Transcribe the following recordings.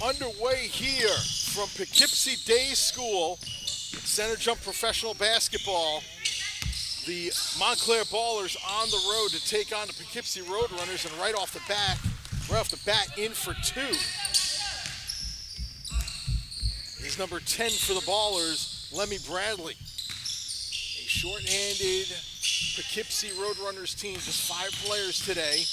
underway here from Poughkeepsie Day School, center jump professional basketball. The Montclair Ballers on the road to take on the Poughkeepsie Roadrunners, and right off the bat, in for two is number 10 for the Ballers, Lemmy Bradley. A short-handed Poughkeepsie Roadrunners team, just 5 players today.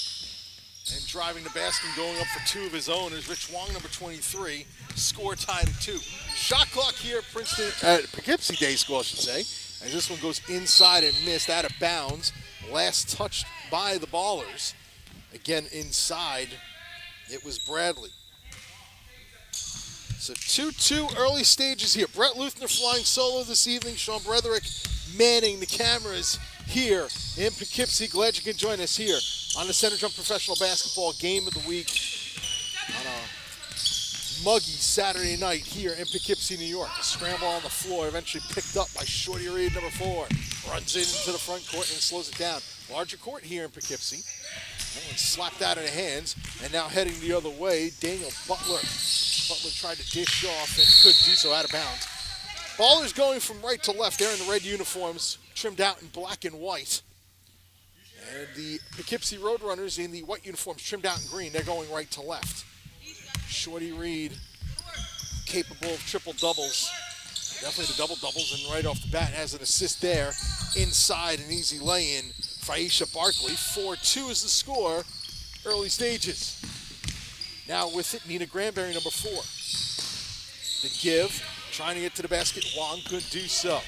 And driving the basket and going up for 2 of his own is Rich Wong, number 23. Score tied at 2. Shot clock here at Poughkeepsie Day School, I should say. As this one goes inside and missed, out of bounds. Last touched by the Ballers. Again inside, it was Bradley. So 2-2 early stages here. Brett Luthner flying solo this evening. Sean Bretherick manning the cameras here in Poughkeepsie. Glad you can join us here on the Center Jump Professional Basketball Game of the Week on a muggy Saturday night here in Poughkeepsie, New York. A scramble on the floor, eventually picked up by Shorty Reed, number 4. Runs into the front court and slows it down. Larger court here in Poughkeepsie. That one slapped out of the hands, and now heading the other way, Daniel Butler. Butler tried to dish off and couldn't do so, out of bounds. Ballers going from right to left. They're in the red uniforms, trimmed out in black and white. And the Poughkeepsie Roadrunners in the white uniforms, trimmed out in green. They're going right to left. Shorty Reed, capable of triple doubles. Definitely the double doubles, and right off the bat has an assist there. Inside, an easy lay-in for Aisha Barkley. 4-2 is the score, early stages. Now with it, Nina Granberry, number 4. The give, trying to get to the basket. Wong couldn't do so.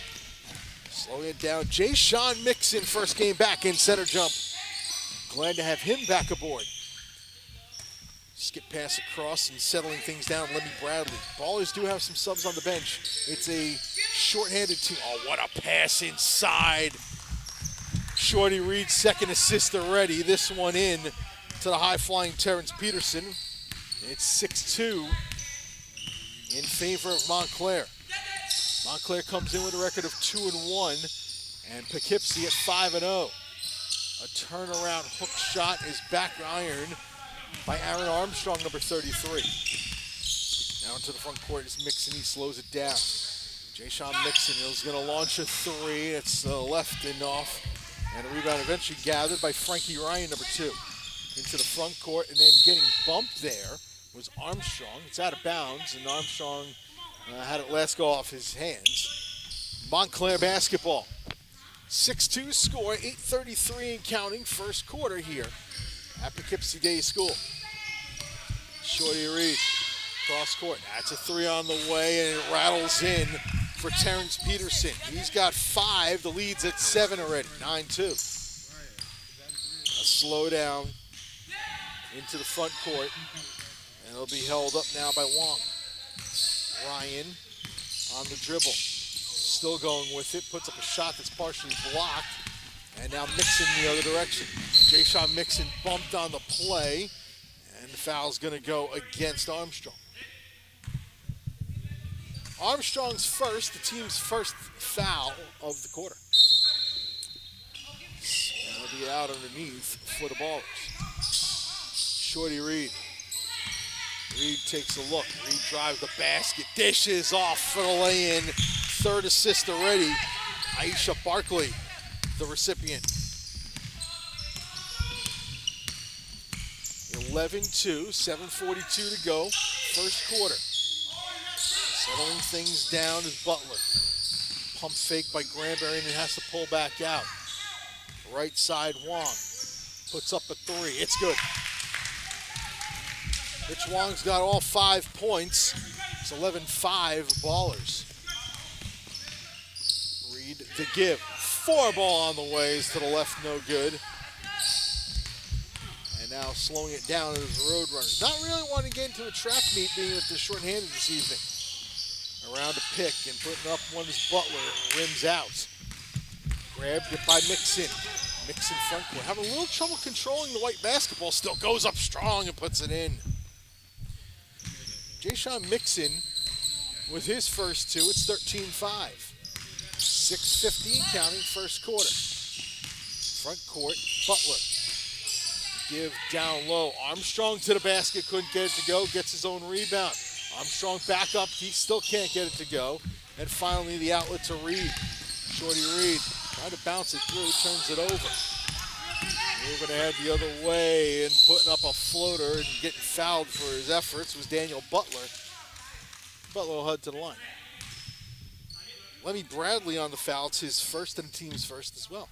Slowing it down. Jay-Sean Mixon, first game back in center jump. Glad to have him back aboard. Skip pass across and settling things down, Lemmy Bradley. Ballers do have some subs on the bench. It's a short-handed team. Oh, what a pass inside. Shorty Reed's second assist already. This one in to the high-flying Terrence Peterson. It's 6-2 in favor of Montclair. Montclair comes in with a record of 2-1, and Poughkeepsie at 5-0. A turnaround hook shot is back iron by Aaron Armstrong, number 33. Now into the front court is Mixon. He slows it down. Jay-Sean Mixon is going to launch a 3. It's left and off, and a rebound eventually gathered by Frankie Ryan, number 2. Into the front court, and then getting bumped there was Armstrong. It's out of bounds, and Armstrong had it last go off his hands. Montclair basketball. 6-2 score, 8:33 and counting, first quarter here at Poughkeepsie Day School. Shorty Reed, cross court. That's a 3 on the way, and it rattles in for Terrence Peterson. He's got 5. The lead's at 7 already, 9-2. A slow down into the front court, and it'll be held up now by Wong. Ryan on the dribble, still going with it, puts up a shot that's partially blocked, and now Mixon the other direction. Jay-Sean Mixon bumped on the play, and the foul's going to go against Armstrong. Armstrong's first, the team's first foul of the quarter. That'll be out underneath for the Ballers. Shorty Reed. Reed takes a look. Reed drives the basket, dishes off for the lay-in. Third assist already. Aisha Barkley, the recipient. 11-2, 7:42 to go, first quarter. Settling things down is Butler. Pump fake by Granberry, and it has to pull back out. Right side, Wong puts up a 3. It's good. Rich Wong's got all 5 points. It's 11-5 Ballers. Reed the give. 4 ball on the way is to the left, no good. And now slowing it down is the Roadrunners. Not really wanting to get into a track meet, being that they're short-handed this evening. Around a pick and putting up one is Butler. Rims out. Grabbed it by Mixon. Mixon front court. Having a little trouble controlling the white basketball. Still goes up strong and puts it in. Jay-Sean Mixon with his first 2. It's 13-5. 6:15 counting, first quarter. Front court, Butler. Give down low. Armstrong to the basket, couldn't get it to go. Gets his own rebound. Armstrong back up. He still can't get it to go. And finally the outlet to Reed. Shorty Reed trying to bounce it through, turns it over. Moving ahead the other way and putting up a floater and getting fouled for his efforts was Daniel Butler. Butler will head to the line. Lemmy Bradley on the foul. It's his first and the team's first as well.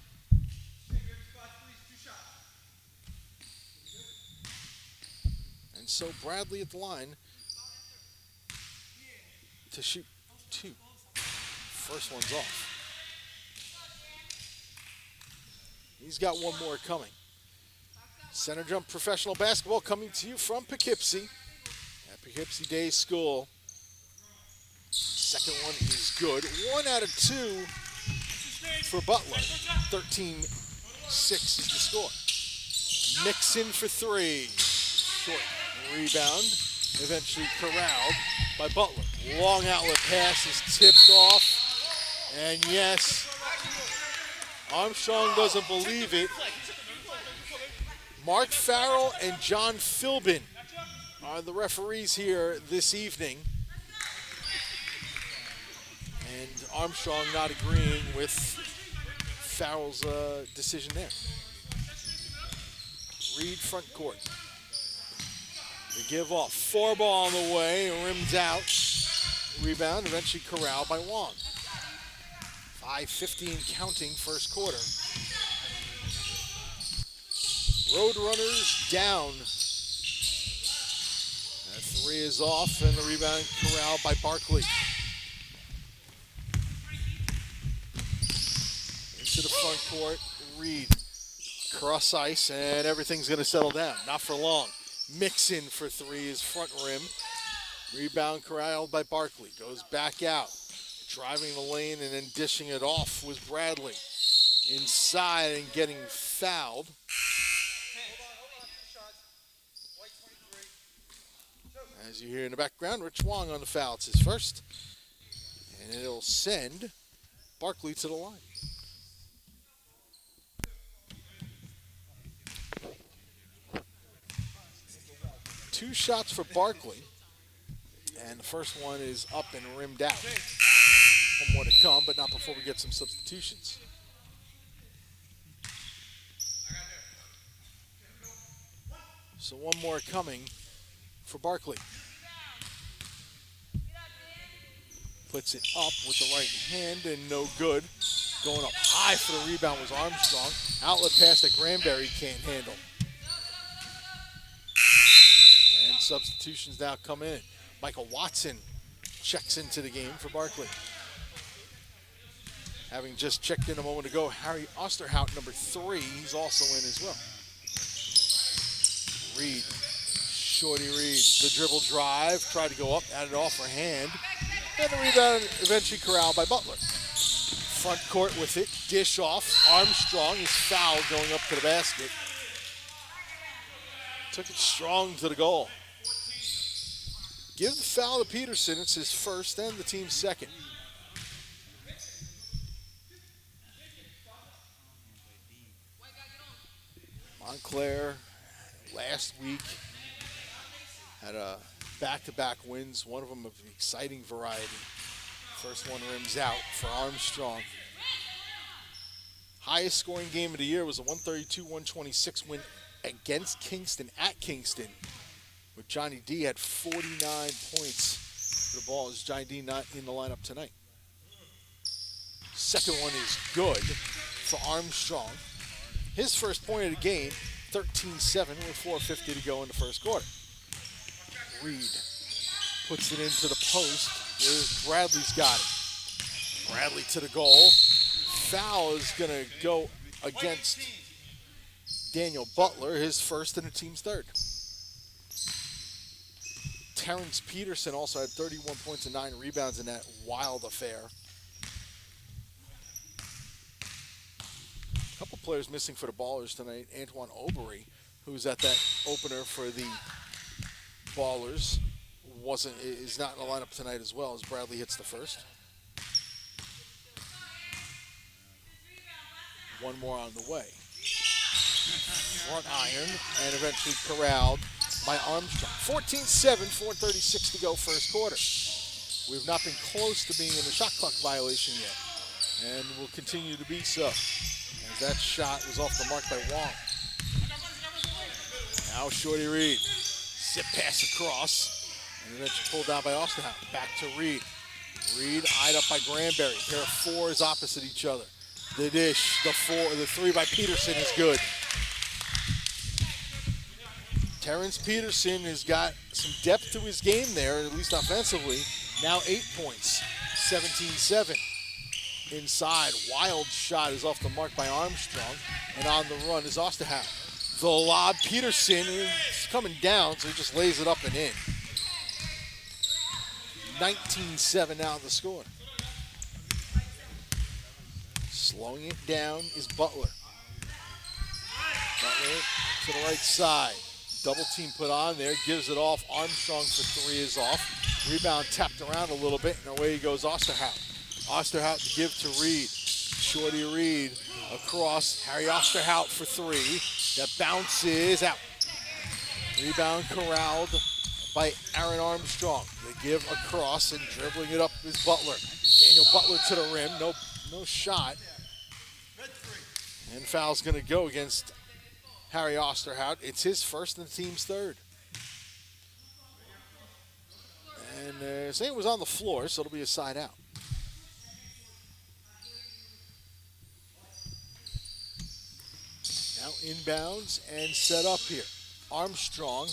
And so Bradley at the line to shoot 2. First one's off. He's got one more coming. Center Jump Professional Basketball coming to you from Poughkeepsie at Poughkeepsie Day School. Second one is good. 1 out of 2 for Butler. 13-6 is the score. Mixon for 3. Short rebound. Eventually corralled by Butler. Long outlet pass is tipped off. And yes, Armstrong doesn't believe it. Mark Farrell and John Philbin are the referees here this evening. And Armstrong not agreeing with Farrell's decision there. Reed front court. The give off. 4 ball on the way, rims out. Rebound eventually corralled by Wong. 5:15 counting first quarter. Roadrunners down. That 3 is off and the rebound corralled by Barkley. Into the front court, Reed. Cross ice and everything's gonna settle down. Not for long. Mixon for 3 is front rim. Rebound corralled by Barkley. Goes back out. Driving the lane and then dishing it off was Bradley. Inside and getting fouled. As you hear in the background, Rich Wong on the foul. It's his first. And it'll send Barkley to the line. Two shots for Barkley. And the first one is up and rimmed out. One more to come, but not before we get some substitutions. So one more coming for Barkley. Puts it up with the right hand and no good. Going up high for the rebound was Armstrong. Outlet pass that Granberry can't handle. And substitutions now come in. Michael Watson checks into the game for Barkley. Having just checked in a moment ago, Harry Osterhout, number 3, he's also in as well. Reed, Shorty Reed, the dribble drive, tried to go up, added off her hand, and the rebound eventually corralled by Butler. Front court with it, dish off, Armstrong is fouled going up to the basket. Took it strong to the goal. Give the foul to Peterson, it's his first and the team's second. Montclair last week had a back-to-back wins, one of them of an exciting variety. First one rims out for Armstrong. Highest scoring game of the year was a 132-126 win against Kingston at Kingston, where Johnny D had 49 points for the ball. Is Johnny D not in the lineup tonight? Second one is good for Armstrong. His first point of the game, 13-7 with 4:50 to go in the first quarter. Reed puts it into the post. There's Bradley's got it. Bradley to the goal. Foul is going to go against Daniel Butler, his first and the team's third. Terrence Peterson also had 31 points and 9 rebounds in that wild affair. A couple players missing for the Ballers tonight. Antoine Obery, who's at that opener for the Ballers, is not in the lineup tonight as well as Bradley hits the first. One more on the way. Front iron and eventually corralled by Armstrong. 14-7, 4:36 to go first quarter. We've not been close to being in a shot clock violation yet, and will continue to be so, as that shot was off the mark by Wong. Now Shorty Reed, zip pass across, and eventually pulled down by Osterhout. Back to Reed. Reed eyed up by Granberry. Pair of fours opposite each other. The dish, the three by Peterson is good. Terrence Peterson has got some depth to his game there, at least offensively. Now 8 points, 17-7. Inside, wild shot is off the mark by Armstrong, and on the run is Osterhout. The lob, Peterson is coming down, so he just lays it up and in. 19-7 now the score. Slowing it down is Butler. Butler to the right side. Double team put on there, gives it off. Armstrong for three is off. Rebound tapped around a little bit, and away goes Osterhout. Osterhout to give to Reed. Shorty Reed across. Harry Osterhout for three. That bounces out. Rebound corralled by Aaron Armstrong. They give across, and dribbling it up is Butler. Daniel Butler to the rim. No shot. And foul's going to go against Harry Osterhout. It's his first and the team's third. And saying it was on the floor, so it'll be a side out. Now inbounds and set up here. Armstrong,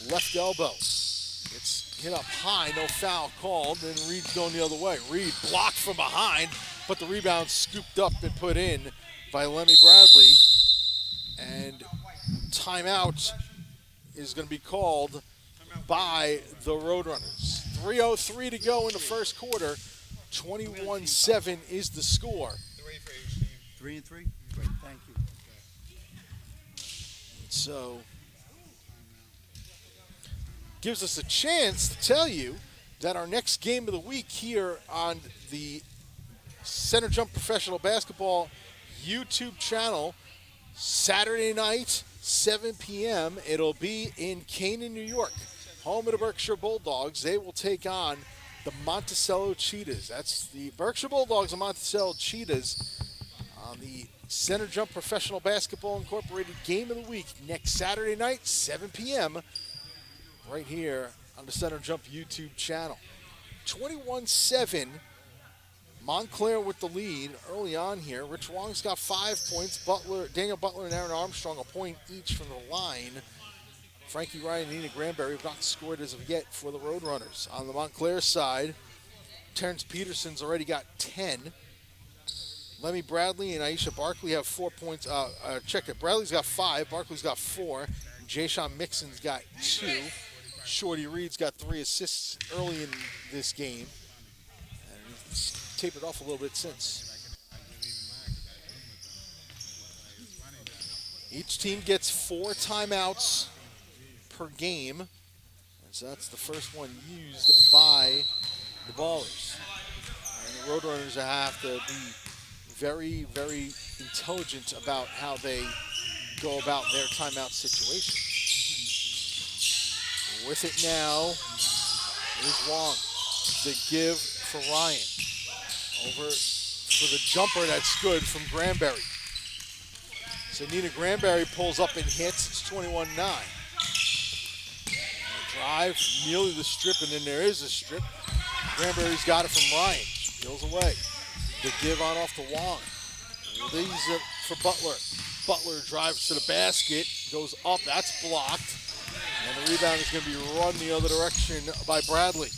left elbow. It's hit up high, no foul called, and Reed's going the other way. Reed blocked from behind, but the rebound scooped up and put in by Lemmy Bradley. And timeout is going to be called by the Roadrunners. 3:03 to go in the first quarter. 21-7 is the score. 3 and 3? Great, thank you. So, gives us a chance to tell you that our next game of the week here on the Center Jump Professional Basketball YouTube channel, Saturday night, 7 p.m. It'll be in Canaan, New York, home of the Berkshire Bulldogs. They will take on the Monticello Cheetahs. That's the Berkshire Bulldogs and Monticello Cheetahs on the Center Jump Professional Basketball Incorporated Game of the Week next Saturday night, 7 p.m. right here on the Center Jump YouTube channel. 21-7. Montclair with the lead early on here. Rich Wong's got 5 points. Daniel Butler and Aaron Armstrong a point each from the line. Frankie Ryan and Nina Granberry have not scored as of yet for the Roadrunners. On the Montclair side, Terrence Peterson's already got 10. Lemmy Bradley and Aisha Barkley have 4 points. Check it. Bradley's got 5. Barkley's got 4. Jay-Sean Mixon's got 2. Shorty Reed's got 3 assists early in this game. And he's tapered off a little bit since. Each team gets 4 timeouts per game. And so that's the first one used by the Ballers. And the Roadrunners have to be very, very intelligent about how they go about their timeout situation. With it now is Wong. The give for Ryan. Over for the jumper, that's good from Granberry. So Nina Granberry pulls up and hits. It's 21-9. Drive, nearly the strip, and then there is a strip. Granberry's got it from Ryan. Steals away. The give on off to Wong. Leaves it for Butler. Butler drives to the basket, goes up, that's blocked. And the rebound is going to be run the other direction by Bradley.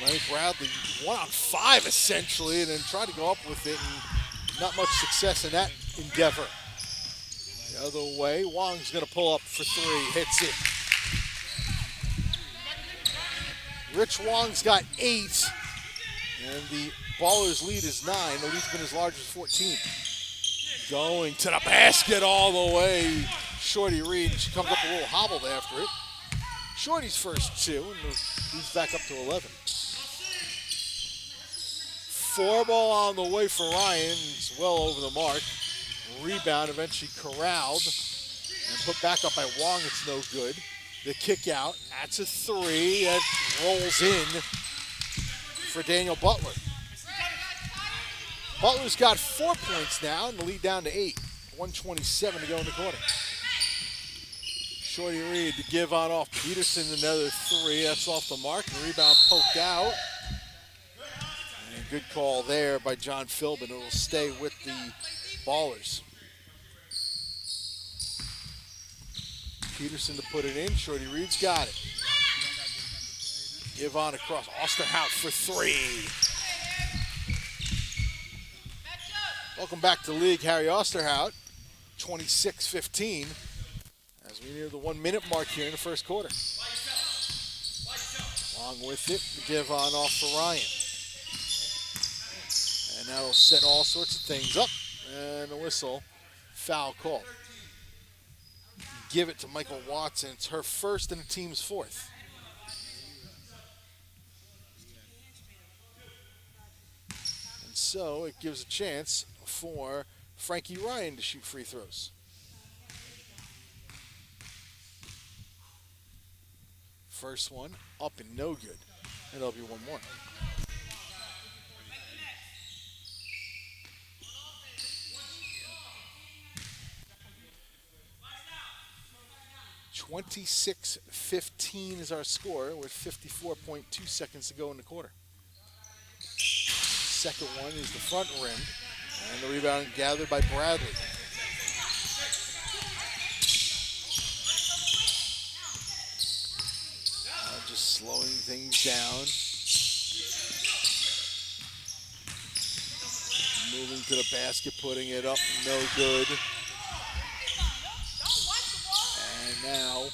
Lenny Bradley, 1 on 5 essentially, and then tried to go up with it, and not much success in that endeavor. The other way, Wong's going to pull up for 3, hits it. Rich Wong's got 8, and the Ballers' lead is 9. The lead's been as large as 14. Going to the basket all the way. Shorty Reed, she comes up a little hobbled after it. Shorty's first 2, and he's back up to 11. 4 ball on the way for Ryan. It's well over the mark. Rebound eventually corralled and put back up by Wong. It's no good. The kick out. That's a three. That rolls in for Daniel Butler. Butler's got 4 points now and the lead down to 8. 1:27 to go in the quarter. Shorty Reed to give on off Peterson, another three. That's off the mark. The rebound poked out. And good call there by John Philbin. It will stay with the Ballers. Peterson to put it in. Shorty Reed's got it. Give on across. Osterhout for three. Welcome back to the league, Harry Osterhout. 26-15 as we near the 1 minute mark here in the first quarter. Along with it, the give on off for Ryan. And that'll set all sorts of things up. And a whistle, foul call. Give it to Michael Watson. It's her first and the team's fourth. And so it gives a chance for Frankie Ryan to shoot free throws. First one up and no good. And there'll be one more. (26-15) is our score with 54.2 seconds to go in the quarter. Second one is the front rim. And the rebound gathered by Bradley. Just slowing things down. Moving to the basket, putting it up, no good. And now,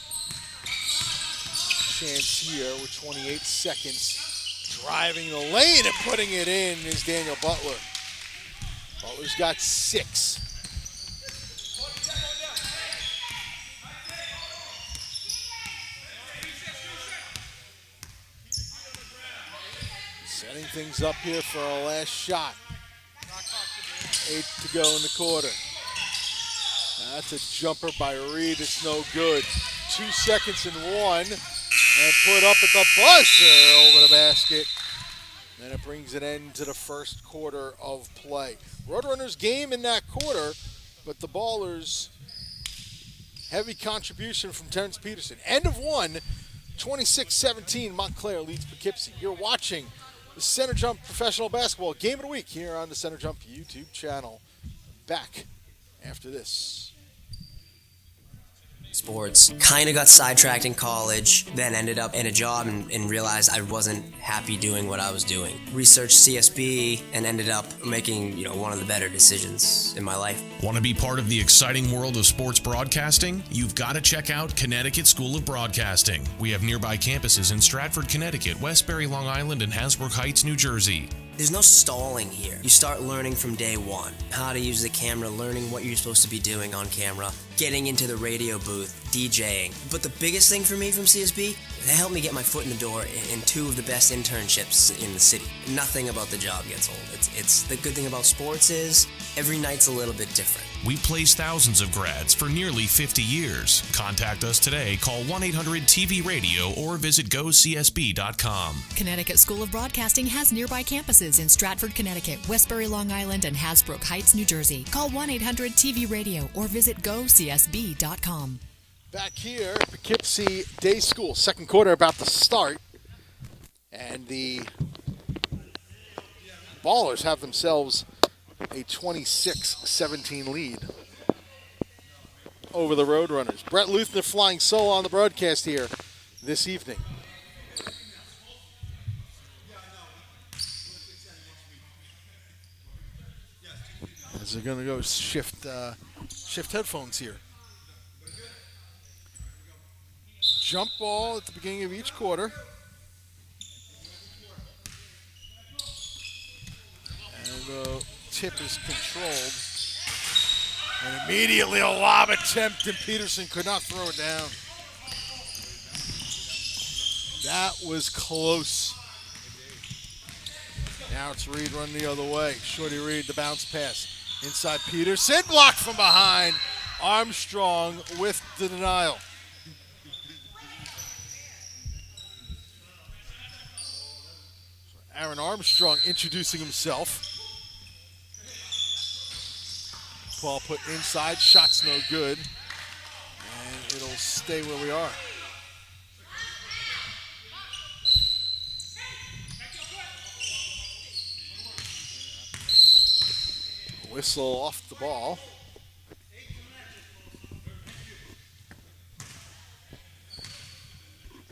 chance here with 28 seconds. Driving the lane and putting it in is Daniel Butler. Butler's got 6. Setting things up here for our last shot. 8 to go in the quarter. That's a jumper by Reed. It's no good. 2 seconds and 1. And put up at the buzzer over the basket. And it brings an end to the first quarter of play. Roadrunners game in that quarter, but the Ballers, heavy contribution from Terrence Peterson. End of one, 26-17, Montclair leads Poughkeepsie. You're watching the Center Jump Professional Basketball Game of the Week here on the Center Jump YouTube channel. Back after this. Sports. Kind of got sidetracked in college, then ended up in a job and realized I wasn't happy doing what I was doing. Researched CSB and ended up making, one of the better decisions in my life. Want to be part of the exciting world of sports broadcasting? You've got to check out Connecticut School of Broadcasting. We have nearby campuses in Stratford, Connecticut, Westbury, Long Island, and Hasbrook Heights, New Jersey. There's no stalling here. You start learning from day one. How to use the camera, learning what you're supposed to be doing on camera, getting into the radio booth, DJing. But the biggest thing for me from CSB, they helped me get my foot in the door in 2 of the best internships in the city. Nothing about the job gets old. It's the good thing about sports is every night's a little bit different. We place thousands of grads for nearly 50 years. Contact us today. Call 1-800-TV-RADIO or visit gocsb.com. Connecticut School of Broadcasting has nearby campuses in Stratford, Connecticut, Westbury, Long Island, and Hasbrook Heights, New Jersey. Call 1-800-TV-RADIO or visit gocsb.com. Back here, Poughkeepsie Day School. Second quarter about to start. And the Ballers have themselves a 26-17 lead over the Roadrunners. Brett Luthner flying solo on the broadcast here this evening. As they're going to go shift headphones here. Jump ball at the beginning of each quarter. And the tip is controlled. And immediately a lob attempt, and Peterson could not throw it down. That was close. Now it's Reed running the other way. Shorty Reed, the bounce pass. Inside Peterson, blocked from behind. Armstrong with the denial. Aaron Armstrong introducing himself. Ball put inside, shot's no good. And it'll stay where we are. Whistle off the ball.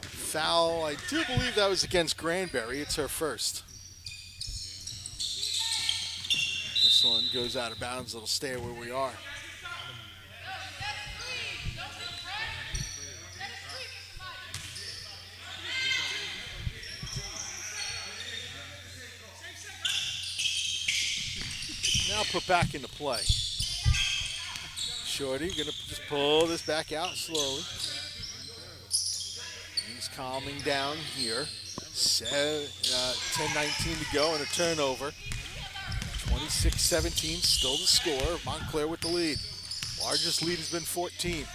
Foul, I do believe that was against Granbury. It's her first. This one goes out of bounds. It'll stay where we are. Now put back into play. Shorty gonna just pull this back out slowly. He's calming down here. 10-19 to go and a turnover. 26-17, still the score. Montclair with the lead. Largest lead has been 14.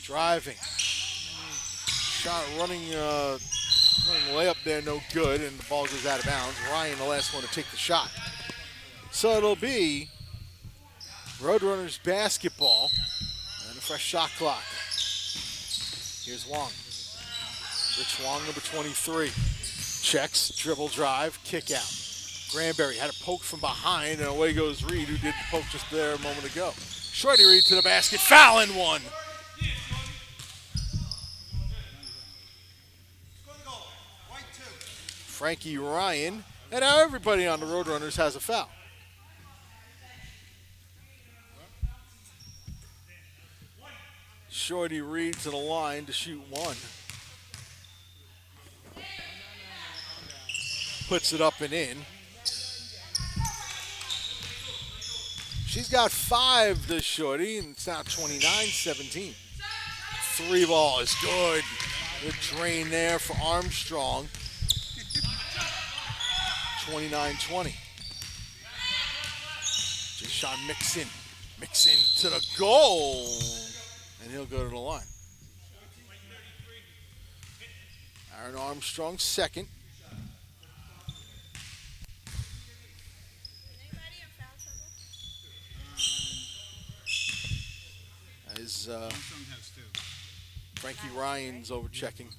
Driving. Shot running layup there, no good, and the ball goes out of bounds. Ryan, the last one to take the shot. So it'll be Roadrunners basketball and a fresh shot clock. Here's Wong. Rich Wong, number 23. Checks, dribble drive, kick out. Granbury had a poke from behind, and away goes Reed, who did the poke just there a moment ago. Shorty Reed to the basket, foul and one. Frankie Ryan, and now everybody on the Roadrunners has a foul. Shorty Reed to the line to shoot one. Puts it up and in. She's got 5 to Shorty, and it's now 29-17. 3 ball is good. Good drain there for Armstrong. 29-20. Just shot Mixon. Mixon to the goal. And he'll go to the line. Aaron Armstrong second. As Frankie Ryan's over checking.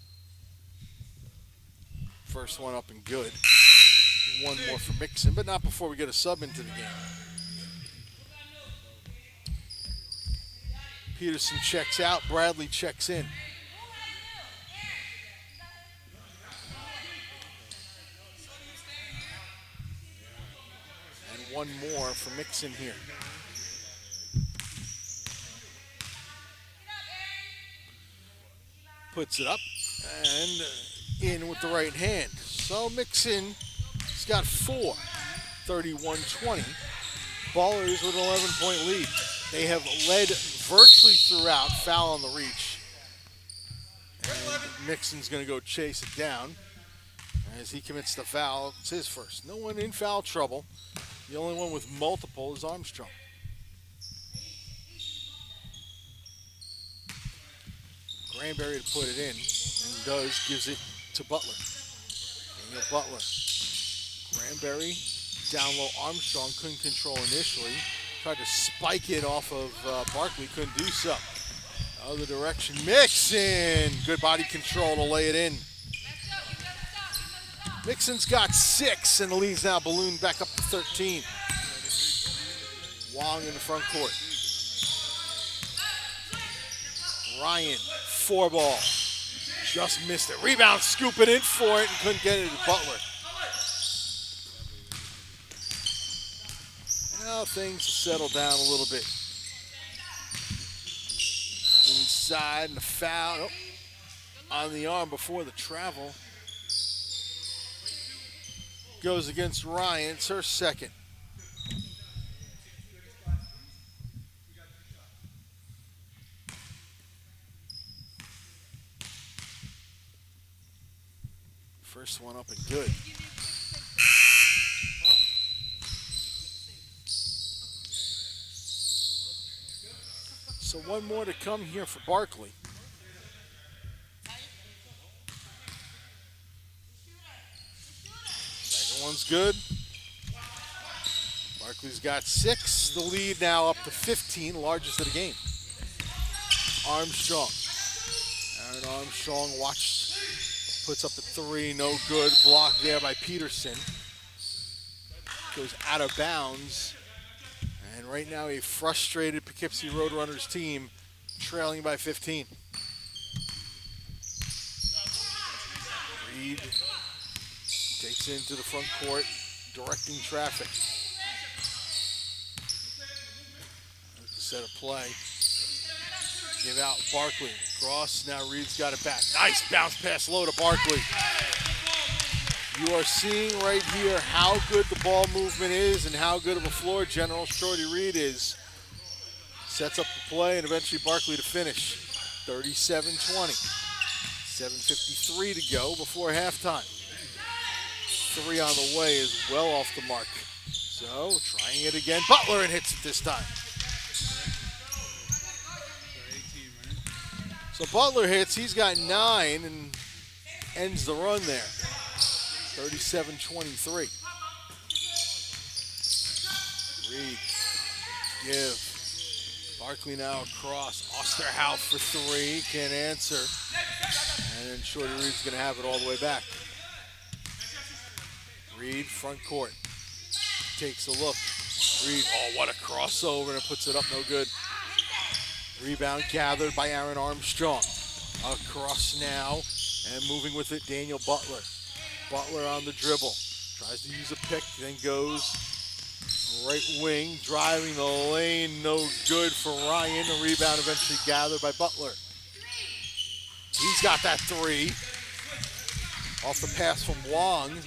First one up and good. One more for Mixon, but not before we get a sub into the game. Peterson checks out, Bradley checks in. And one more for Mixon here. Puts it up and in with the right hand. So Mixon has got 4, 31-20. Ballers with an 11-point lead. They have led virtually throughout. Foul on the reach. And Mixon's going to go chase it down. As he commits the foul, it's his first. No one in foul trouble. The only one with multiple is Armstrong. Granbury to put it in, and does, gives it to Butler. Daniel Butler. Granbury down low. Armstrong couldn't control initially. Tried to spike it off of Barkley, couldn't do so. Other direction, Mixon. Good body control to lay it in. Mixon's got 6, and the lead's now ballooned back up to 13. Wong in the front court. Ryan, 4 ball. Just missed it. Rebound, scoop it in for it, and couldn't get it to Butler. Now things settle down a little bit. Inside, and the foul on the arm before the travel. Goes against Ryan. It's her second. First one up and good. So one more to come here for Barkley. one's good. Barkley's got 6. The lead now up to 15, largest of the game. Armstrong. Aaron Armstrong puts up the 3, no good. Blocked there by Peterson. Goes out of bounds. And right now a frustrated Poughkeepsie Roadrunners team trailing by 15. Reed takes it into the front court, directing traffic. That's the set of play. Give out Barkley. Cross, now Reed's got it back. Nice bounce pass low to Barkley. You are seeing right here how good the ball movement is and how good of a floor general Shorty Reed is. Sets up the play and eventually Barkley to finish. 37-20. 7:53 to go before halftime. 3 on the way is well off the mark. So trying it again. Butler and hits it this time. So Butler hits. He's got 9 and ends the run there. 37-23. Reed, give. Barkley now across. Osterhout for 3, can't answer. And then Shorty Reed's gonna have it all the way back. Reed, front court. Takes a look. Reed, oh, what a crossover, and puts it up, no good. Rebound gathered by Aaron Armstrong. Across now, and moving with it, Daniel Butler. Butler on the dribble. Tries to use a pick, then goes right wing, driving the lane, no good for Ryan. The rebound eventually gathered by Butler. He's got that 3. Off the pass from Wong.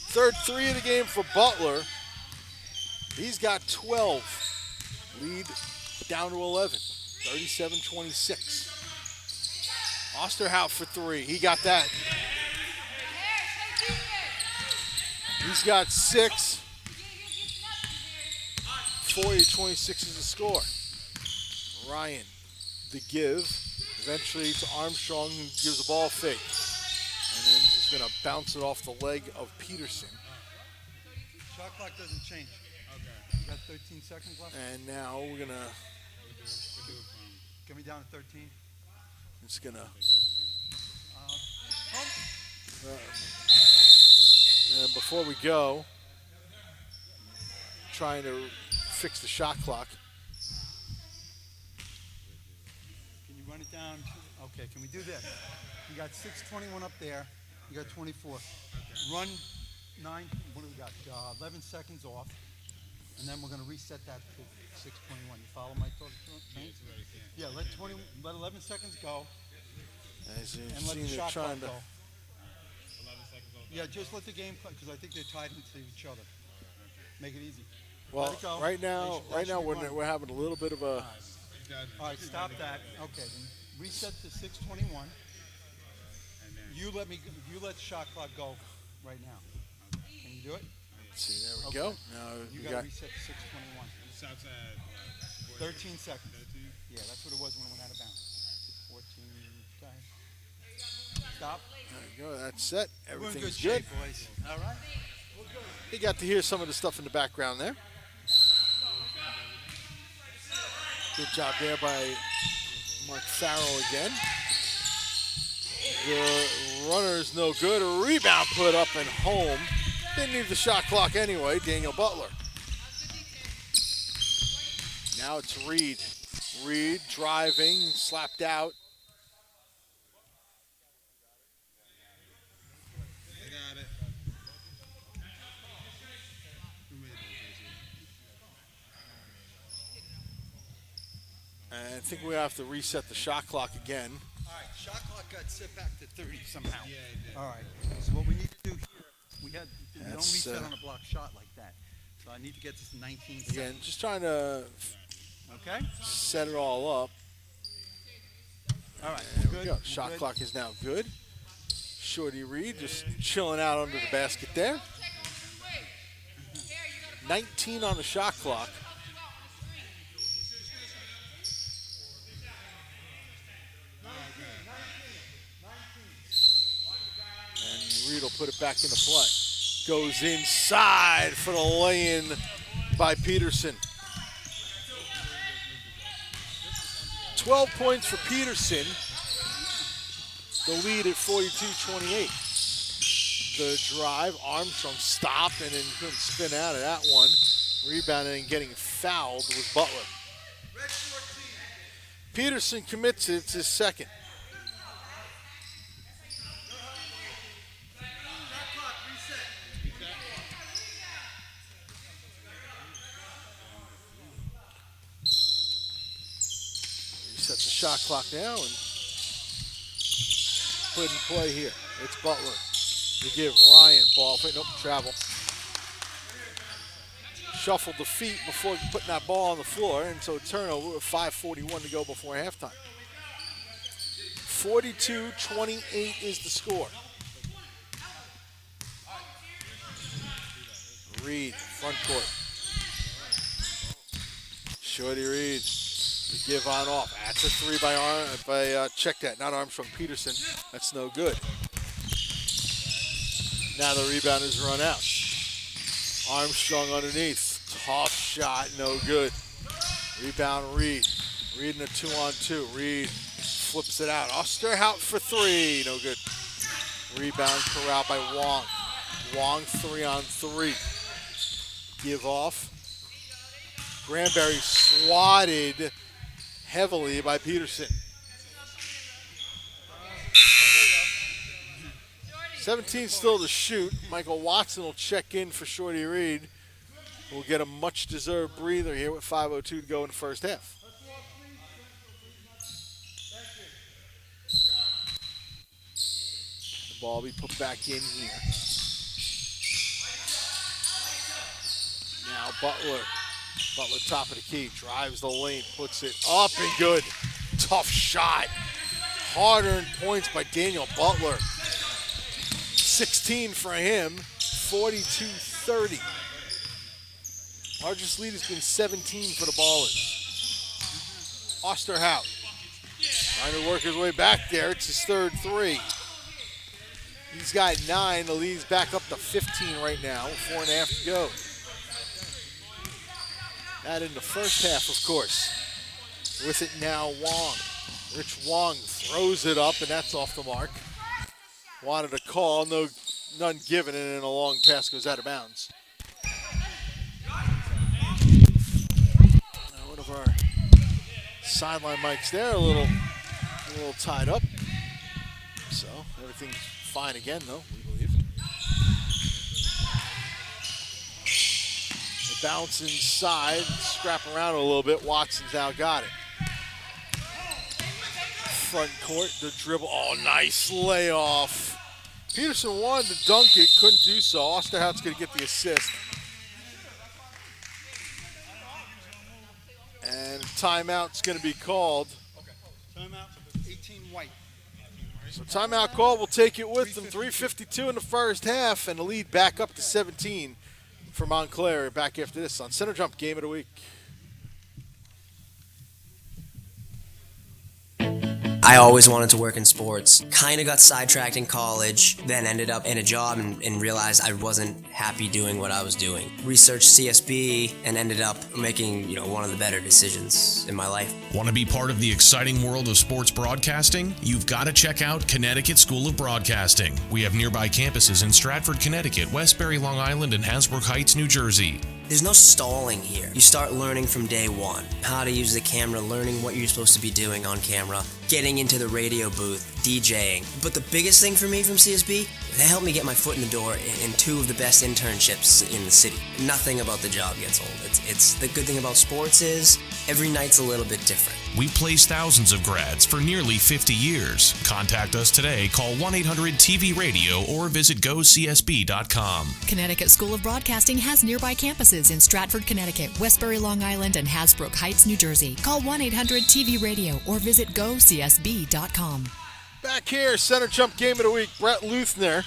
Third 3 of the game for Butler. He's got 12. Lead down to 11. 37-26. Osterhout for 3. He got that. He's got 6. 40-26 is the score. Ryan, the give. Eventually to Armstrong, who gives a ball fake. And then just going to bounce it off the leg of Peterson. Shot clock doesn't change. Okay. You got 13 seconds left? And now we're going to... Get me down to 13. It's going to... And before we go, trying to fix the shot clock. Can you run it down? Okay, can we do this? You got 6:21 up there. You got 24. Okay. Run 9, what do we got? 11 seconds off. And then we're going to reset that to 6:21. You follow my thought? Yeah, let 11 seconds go. As you've and let seen, the they're shot trying clock to... go. Yeah, just let the game play, because I think they're tied into each other. Make it easy. Well, right now we're having a little bit of a... All right, stop that. Okay, then reset to 6:21. You let the shot clock go right now. Can you do it? Let's see, there we go. Now you got to reset to 6:21. Stops at 13 seconds. 13? Yeah, that's what it was when it went out of bounds. 14. Okay. Stop. There you go. That's set. Everything's good. good. Shape, boys. All right. You got to hear some of the stuff in the background there. Good job there by Mark Farrell again. The runner's no good. A rebound put up and home. Didn't need the shot clock anyway. Daniel Butler. Now it's Reed. Reed driving, slapped out. And I think we have to reset the shot clock again. All right, shot clock got set back to 30 somehow. Yeah, it did. All right, so what we need to do here, we don't reset on a block shot like that. So I need to get this 19 seconds. Again, just trying to set it all up. All right, there we go. Shot clock is now good. Shorty Reed just chilling out under the basket there. 19 on the shot clock. And Reed will put it back into play. Goes inside for the lay-in by Peterson. 12 points for Peterson. The lead at 42-28. The drive, Armstrong stopped and then couldn't spin out of that one. Rebounding and getting fouled was Butler. Peterson commits it. It's his second. Reset the shot clock now and put in play here. It's Butler. They give Ryan ball fake. Nope, travel. Shuffled the feet before putting that ball on the floor, and so turnover with 5:41 to go before halftime. 42-28 is the score. Reed, front court. Shorty Reed. The give on off. That's a three by check that, not Armstrong, Peterson. That's no good. Now the rebound is run out. Armstrong underneath. Tough shot, no good. Rebound Reed. Reed in a 2-on-2. Reed flips it out. Osterhout for three, no good. Rebound corralled by Wong. Wong 3-on-3. Give off. Granberry swatted heavily by Peterson. 17 still to shoot. Michael Watson will check in for Shorty Reed. We'll get a much-deserved breather here with 5:02 to go in the first half. The ball be put back in here. Now Butler. Butler top of the key. Drives the lane. Puts it up and good. Tough shot. Hard-earned points by Daniel Butler. 16 for him. 42-30. Largest lead has been 17 for the Ballers. Osterhout trying to work his way back there. It's his third three. He's got 9. The lead's back up to 15 right now. 4.5 to go. That in the first half, of course. With it now, Wong. Rich Wong throws it up, and that's off the mark. Wanted a call, none given, and then a long pass goes out of bounds. One of our sideline mics there, a little tied up. So everything's fine again, though, we believe. The bounce inside, scrap around a little bit. Watson's now got it. Front court, the dribble. Oh, nice layoff. Peterson wanted to dunk it, couldn't do so. Osterhout's going to get the assist. And timeout's going to be called. Okay. Timeout, 18 white. So timeout call, we'll take it with them. 3:52 in the first half, and the lead back up to 17 for Montclair. Back after this on Center Jump Game of the Week. I always wanted to work in sports. Kind of got sidetracked in college, then ended up in a job and realized I wasn't happy doing what I was doing. Researched CSB and ended up making, one of the better decisions in my life. Want to be part of the exciting world of sports broadcasting? You've got to check out Connecticut School of Broadcasting. We have nearby campuses in Stratford, Connecticut, Westbury, Long Island, and Hasbrook Heights, New Jersey. There's no stalling here. You start learning from day one. How to use the camera, learning what you're supposed to be doing on camera, getting into the radio booth, DJing. But the biggest thing for me from CSB, they helped me get my foot in the door in 2 of the best internships in the city. Nothing about the job gets old. It's the good thing about sports is every night's a little bit different. We've placed thousands of grads for nearly 50 years. Contact us today. Call 1-800-TV-RADIO or visit gocsb.com. Connecticut School of Broadcasting has nearby campuses in Stratford, Connecticut, Westbury, Long Island, and Hasbrook Heights, New Jersey. Call 1-800-TV-RADIO or visit gocsb.com. Back here, Center Jump Game of the Week. Brett Luthner.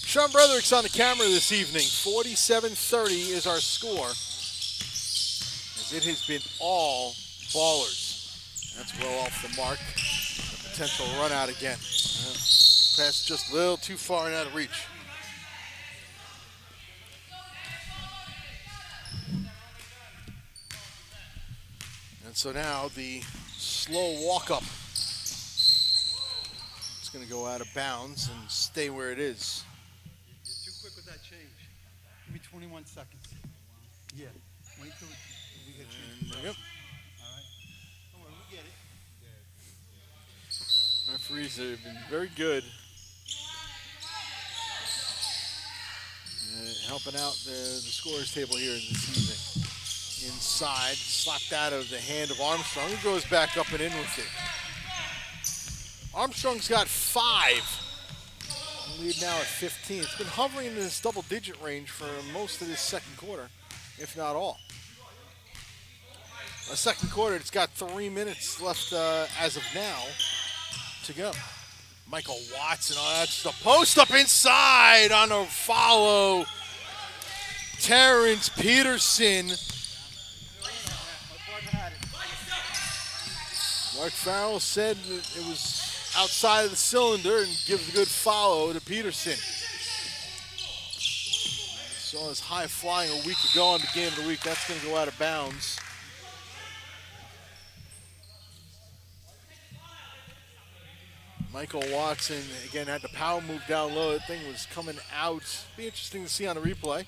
Sean Broderick's on the camera this evening. 47-30 is our score. As it has been all Ballers. That's well off the mark. A potential run out again. Pass just a little too far and out of reach. so now the slow walk-up is going to go out of bounds and stay where it is. You're too quick with that change. Give me 21 seconds. Yeah. Wait till we get change. And there you go. All right. Don't worry, we get it. Referees have been very good helping out the scorers table here this evening. Inside, slapped out of the hand of Armstrong. He goes back up and in with it. Armstrong's got 5. Lead now at 15. It's been hovering in this double-digit range for most of this second quarter, if not all. The second quarter, it's got 3 minutes left as of now to go. Michael Watson, that's the post up inside on a follow. Terrence Peterson. Mark Farrell said that it was outside of the cylinder and gives a good follow to Peterson. Saw his high flying a week ago on the game of the week. That's going to go out of bounds. Michael Watson, again, had the power move down low. That thing was coming out. Be interesting to see on the replay.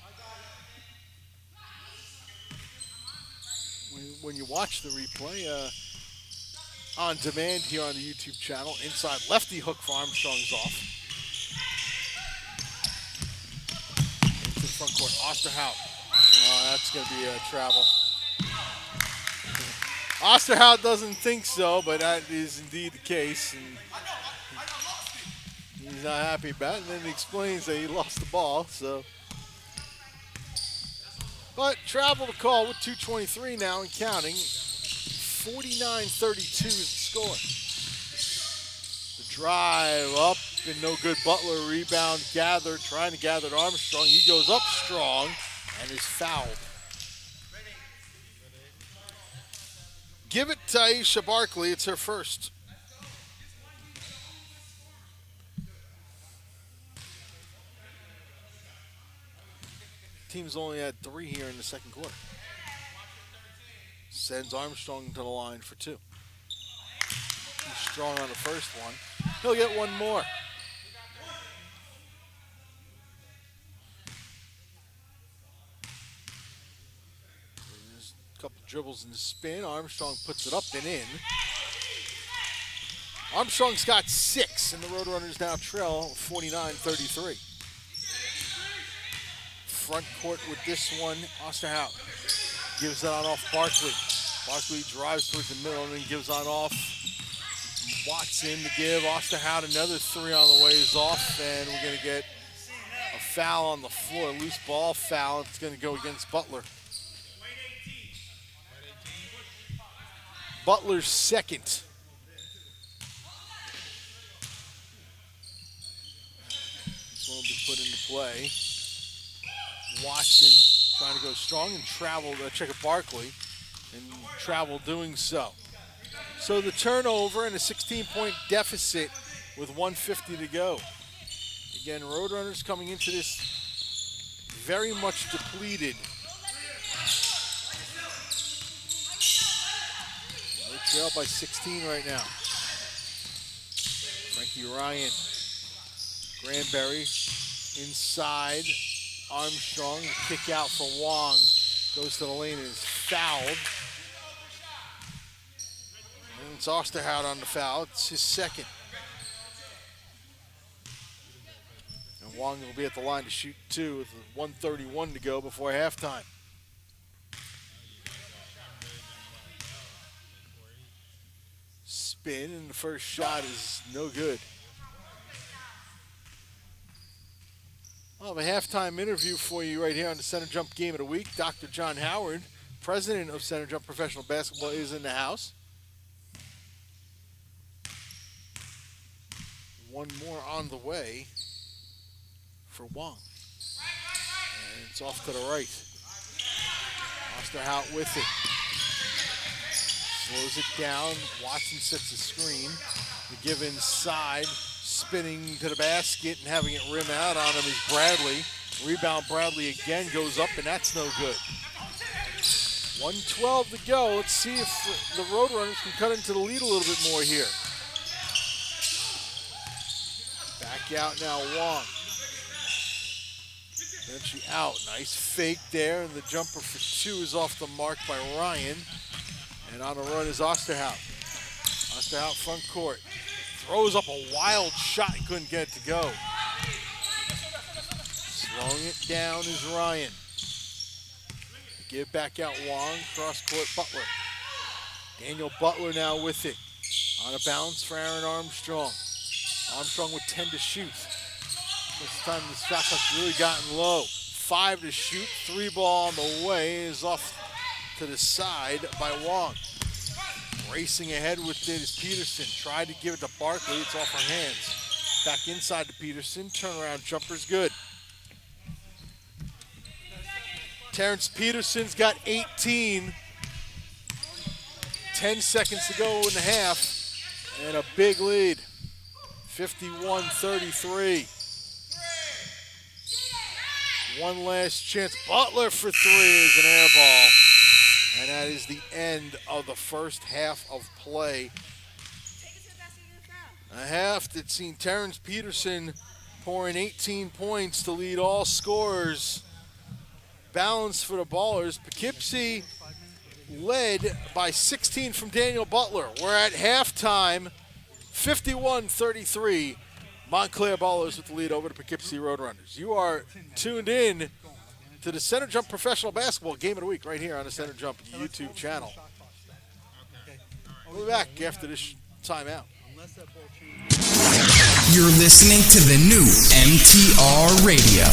When you watch the replay, on demand here on the YouTube channel, inside lefty hook for Armstrong's off. Into the front court, Osterhout. Oh, that's going to be a travel. Osterhout doesn't think so, but that is indeed the case. And he's not happy about it, and then he explains that he lost the ball. So, but travel to call with 2:23 now and counting. 49-32 is the score. The drive up and no good. Butler rebound gathered, trying to gather to Armstrong. He goes up strong and is fouled. Give it to Aisha Barkley. It's her first. Team's only had 3 here in the second quarter. Sends Armstrong to the line for 2. He's strong on the first one. He'll get one more. There's a couple dribbles in the spin. Armstrong puts it up and in. Armstrong's got 6, and the Roadrunners now trail 49-33. Front court with this one, Osterhout. Gives it on off Barkley. Barkley drives towards the middle and then gives on off. Watson to give Osterhout another 3 on the ways off, and we're going to get a foul on the floor, loose ball foul. It's going to go against Butler. Butler's second. This one will be put into play. Watson trying to go strong and travel, check at Barkley, and travel doing so. So the turnover and a 16-point deficit with 1:50 to go. Again, Roadrunners coming into this very much depleted. They trail by 16 right now. Frankie Ryan, Granberry inside. Armstrong, kick out for Wong. Goes to the lane and is fouled. And it's Osterhout on the foul. It's his second. And Wong will be at the line to shoot 2 with 1:31 to go before halftime. Spin, and the first shot is no good. I'll have a halftime interview for you right here on the Center Jump Game of the Week. Dr. John Howard, president of Center Jump Professional Basketball, is in the house. One more on the way for Wong. And it's off to the right. Osterhout with it. Slows it down. Watson sets the screen. The give inside. Spinning to the basket and having it rim out on him is Bradley. Rebound Bradley again goes up, and that's no good. 1:12 to go. Let's see if the Roadrunners can cut into the lead a little bit more here. Back out now, Wong. Then she out. Nice fake there, and the jumper for two is off the mark by Ryan. And on the run is Osterhout. Osterhout front court. Throws up a wild shot, couldn't get it to go. Slowing it down is Ryan. Give back out Wong, cross court Butler. Daniel Butler now with it. On a bounce for Aaron Armstrong. Armstrong with 10 to shoot. This time the shot clock's really gotten low. 5 to shoot, 3 ball on the way is off to the side by Wong. Racing ahead with it is Peterson. Tried to give it to Barkley, it's off her hands. Back inside to Peterson, turnaround jumper's good. Terrence Peterson's got 18. 10 seconds to go in the half. And a big lead. 51-33. One last chance. Butler for three is an air ball. And that is the end of the first half of play. A half that's seen Terrence Peterson pour in 18 points to lead all scorers. Balance for the Ballers. Poughkeepsie led by 16 from Daniel Butler. We're at halftime, 51-33. Montclair Ballers with the lead over to Poughkeepsie Roadrunners. You are tuned in to the Center Jump Professional Basketball Game of the Week right here on the Center Jump YouTube channel. We'll be back after this timeout. You're listening to the new MTR Radio.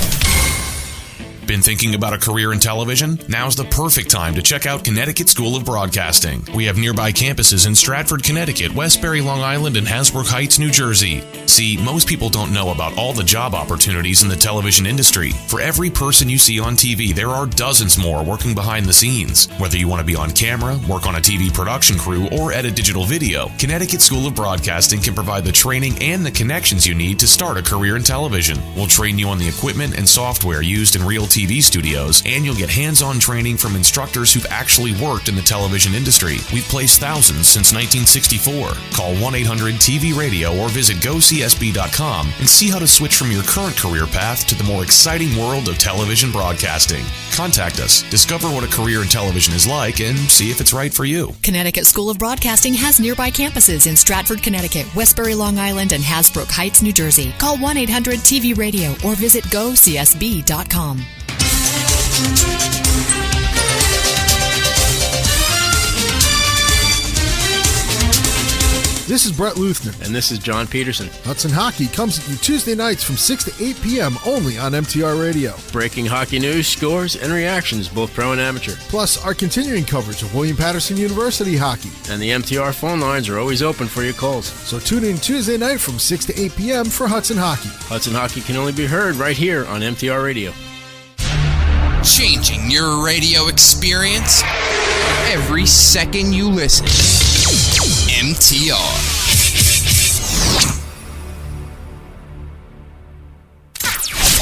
Been thinking about a career in television? Now's the perfect time to check out Connecticut School of Broadcasting. We have nearby campuses in Stratford, Connecticut, Westbury, Long Island, and Hasbrook Heights, New Jersey. See, most people don't know about all the job opportunities in the television industry. For every person you see on TV, there are dozens more working behind the scenes. Whether you want to be on camera, work on a TV production crew, or edit digital video, Connecticut School of Broadcasting can provide the training and the connections you need to start a career in television. We'll train you on the equipment and software used in real TV studios, and you'll get hands-on training from instructors who've actually worked in the television industry. We've placed thousands since 1964. Call 1-800-TV-RADIO or visit GoCSB.com and see how to switch from your current career path to the more exciting world of television broadcasting. Contact us, discover what a career in television is like, and see if it's right for you. Connecticut School of Broadcasting has nearby campuses in Stratford, Connecticut, Westbury, Long Island, and Hasbrook Heights, New Jersey. Call 1-800-TV-RADIO or visit GoCSB.com. This is Brett Luthner. And this is John Peterson. Hudson Hockey comes at you Tuesday nights from 6 to 8 p.m. only on MTR Radio. Breaking hockey news, scores, and reactions, both pro and amateur. Plus, our continuing coverage of William Patterson University hockey. And the MTR phone lines are always open for your calls. So tune in Tuesday night from 6 to 8 p.m. for Hudson Hockey. Hudson Hockey can only be heard right here on MTR Radio. Changing your radio experience every second you listen. MTR.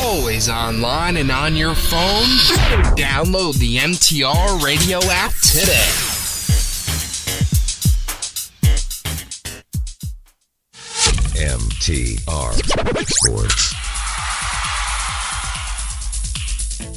Always online and on your phone? Download the MTR Radio app today. MTR Sports.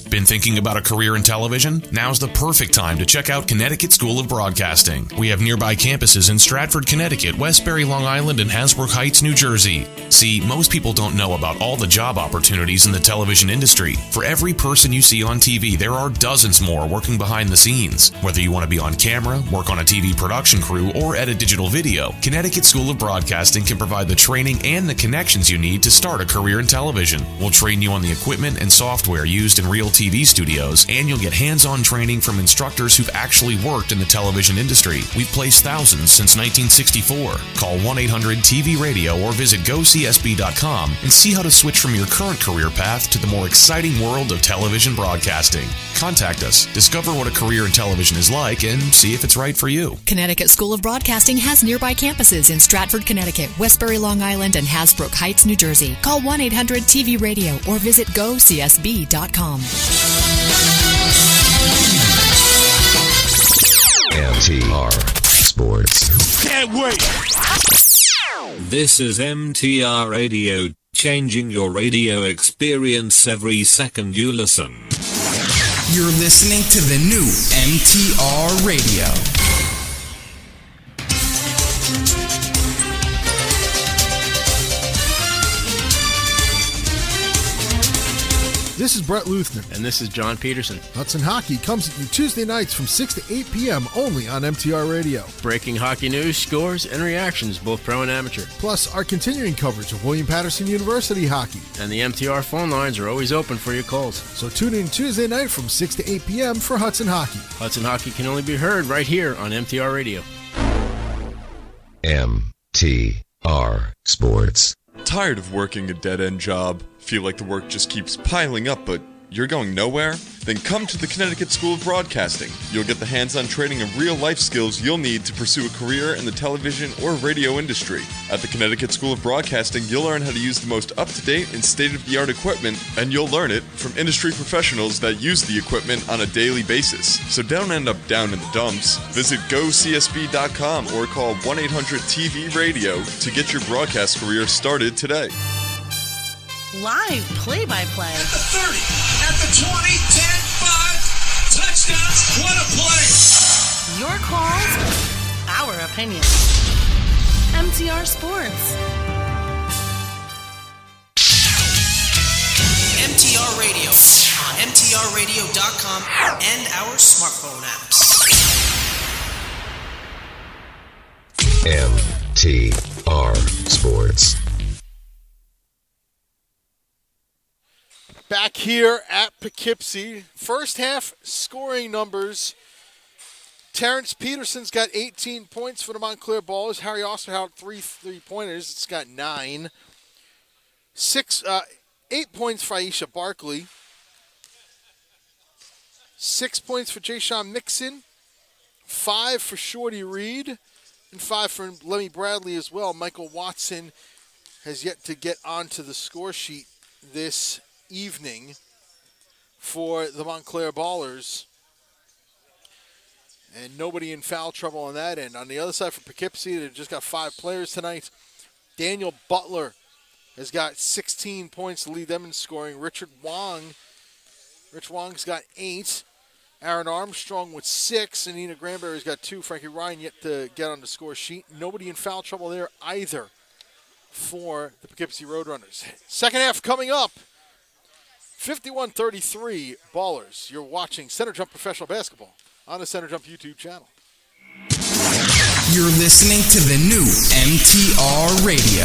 Been thinking about a career in television? Now's the perfect time to check out Connecticut School of Broadcasting. We have nearby campuses in Stratford, Connecticut, Westbury, Long Island, and Hasbrook Heights, New Jersey. See, most people don't know about all the job opportunities in the television industry. For every person you see on TV, there are dozens more working behind the scenes. Whether you want to be on camera, work on a TV production crew, or edit digital video, Connecticut School of Broadcasting can provide the training and the connections you need to start a career in television. We'll train you on the equipment and software used in real TV studios, and you'll get hands-on training from instructors who've actually worked in the television industry. We've placed thousands since 1964. Call 1-800-TV-RADIO or visit GoCSB.com and see how to switch from your current career path to the more exciting world of television broadcasting. Contact us, discover what a career in television is like, and see if it's right for you. Connecticut School of Broadcasting has nearby campuses in Stratford, Connecticut, Westbury, Long Island, and Hasbrook Heights, New Jersey. Call 1-800-TV-RADIO or visit GoCSB.com. MTR Sports. Can't wait! This is MTR Radio, changing your radio experience every second you listen. You're listening to the new MTR Radio. This is Brett Luthner. And this is John Peterson. Hudson Hockey comes at you Tuesday nights from 6 to 8 p.m. only on MTR Radio. Breaking hockey news, scores, and reactions, both pro and amateur. Plus, our continuing coverage of William Patterson University hockey. And the MTR phone lines are always open for your calls. So tune in Tuesday night from 6 to 8 p.m. for Hudson Hockey. Hudson Hockey can only be heard right here on MTR Radio. MTR Sports. Tired of working a dead-end job? Feel like the work just keeps piling up, but you're going nowhere? Then come to the Connecticut School of Broadcasting. You'll get the hands-on training of real-life skills you'll need to pursue a career in the television or radio industry. At the Connecticut School of Broadcasting, you'll learn how to use the most up-to-date and state-of-the-art equipment, and you'll learn it from industry professionals that use the equipment on a daily basis. So don't end up down in the dumps. Visit GoCSB.com or call 1-800-TV-RADIO to get your broadcast career started today. Live play-by-play. At the 30, at the 20, 10, 5, touchdowns, what a play! Your calls, our opinion. MTR Sports. MTR Radio on MTRRadio.com and our smartphone apps. MTR Sports. Back here at Poughkeepsie. First half scoring numbers. Terrence Peterson's got 18 points for the Montclair Ballers. Harry Osterhout, 3 3-pointers. It's got 9. 8 points for Aisha Barkley. 6 points for Jayshawn Mixon. 5 for Shorty Reed. And 5 for Lemmy Bradley as well. Michael Watson has yet to get onto the score sheet this evening for the Montclair Ballers. And nobody in foul trouble on that end. On the other side for Poughkeepsie, they've just got 5 players tonight. Daniel Butler has got 16 points to lead them in scoring. Rich Wong's got 8. Aaron Armstrong with 6. And Nina Granberry's got 2. Frankie Ryan yet to get on the score sheet. Nobody in foul trouble there either for the Poughkeepsie Roadrunners. Second half coming up. 51-33 Ballers. You're watching Center Jump Professional Basketball on the Center Jump YouTube channel. You're listening to the new MTR Radio.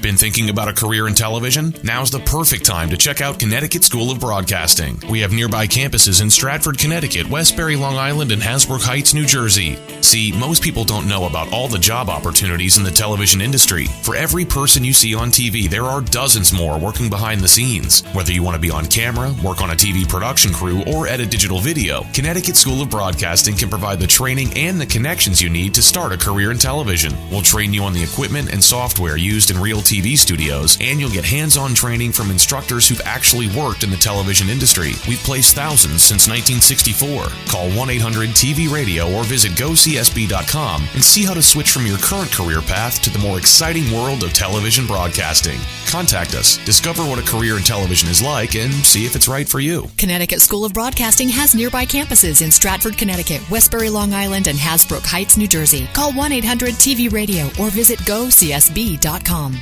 Been thinking about a career in television? Now's the perfect time to check out Connecticut School of Broadcasting. We have nearby campuses in Stratford, Connecticut, Westbury, Long Island, and Hasbrook Heights, New Jersey. See, most people don't know about all the job opportunities in the television industry. For every person you see on TV, there are dozens more working behind the scenes. Whether you want to be on camera, work on a TV production crew, or edit digital video, Connecticut School of Broadcasting can provide the training and the connections you need to start a career in television. We'll train you on the equipment and software used in real TV studios, and you'll get hands-on training from instructors who've actually worked in the television industry. We've placed thousands since 1964. Call 1-800-TV-RADIO or visit GoCSB.com and see how to switch from your current career path to the more exciting world of television broadcasting. Contact us, discover what a career in television is like, and see if it's right for you. Connecticut School of Broadcasting has nearby campuses in Stratford, Connecticut, Westbury, Long Island, and Hasbrook Heights, New Jersey. Call 1-800-TV-RADIO or visit GoCSB.com.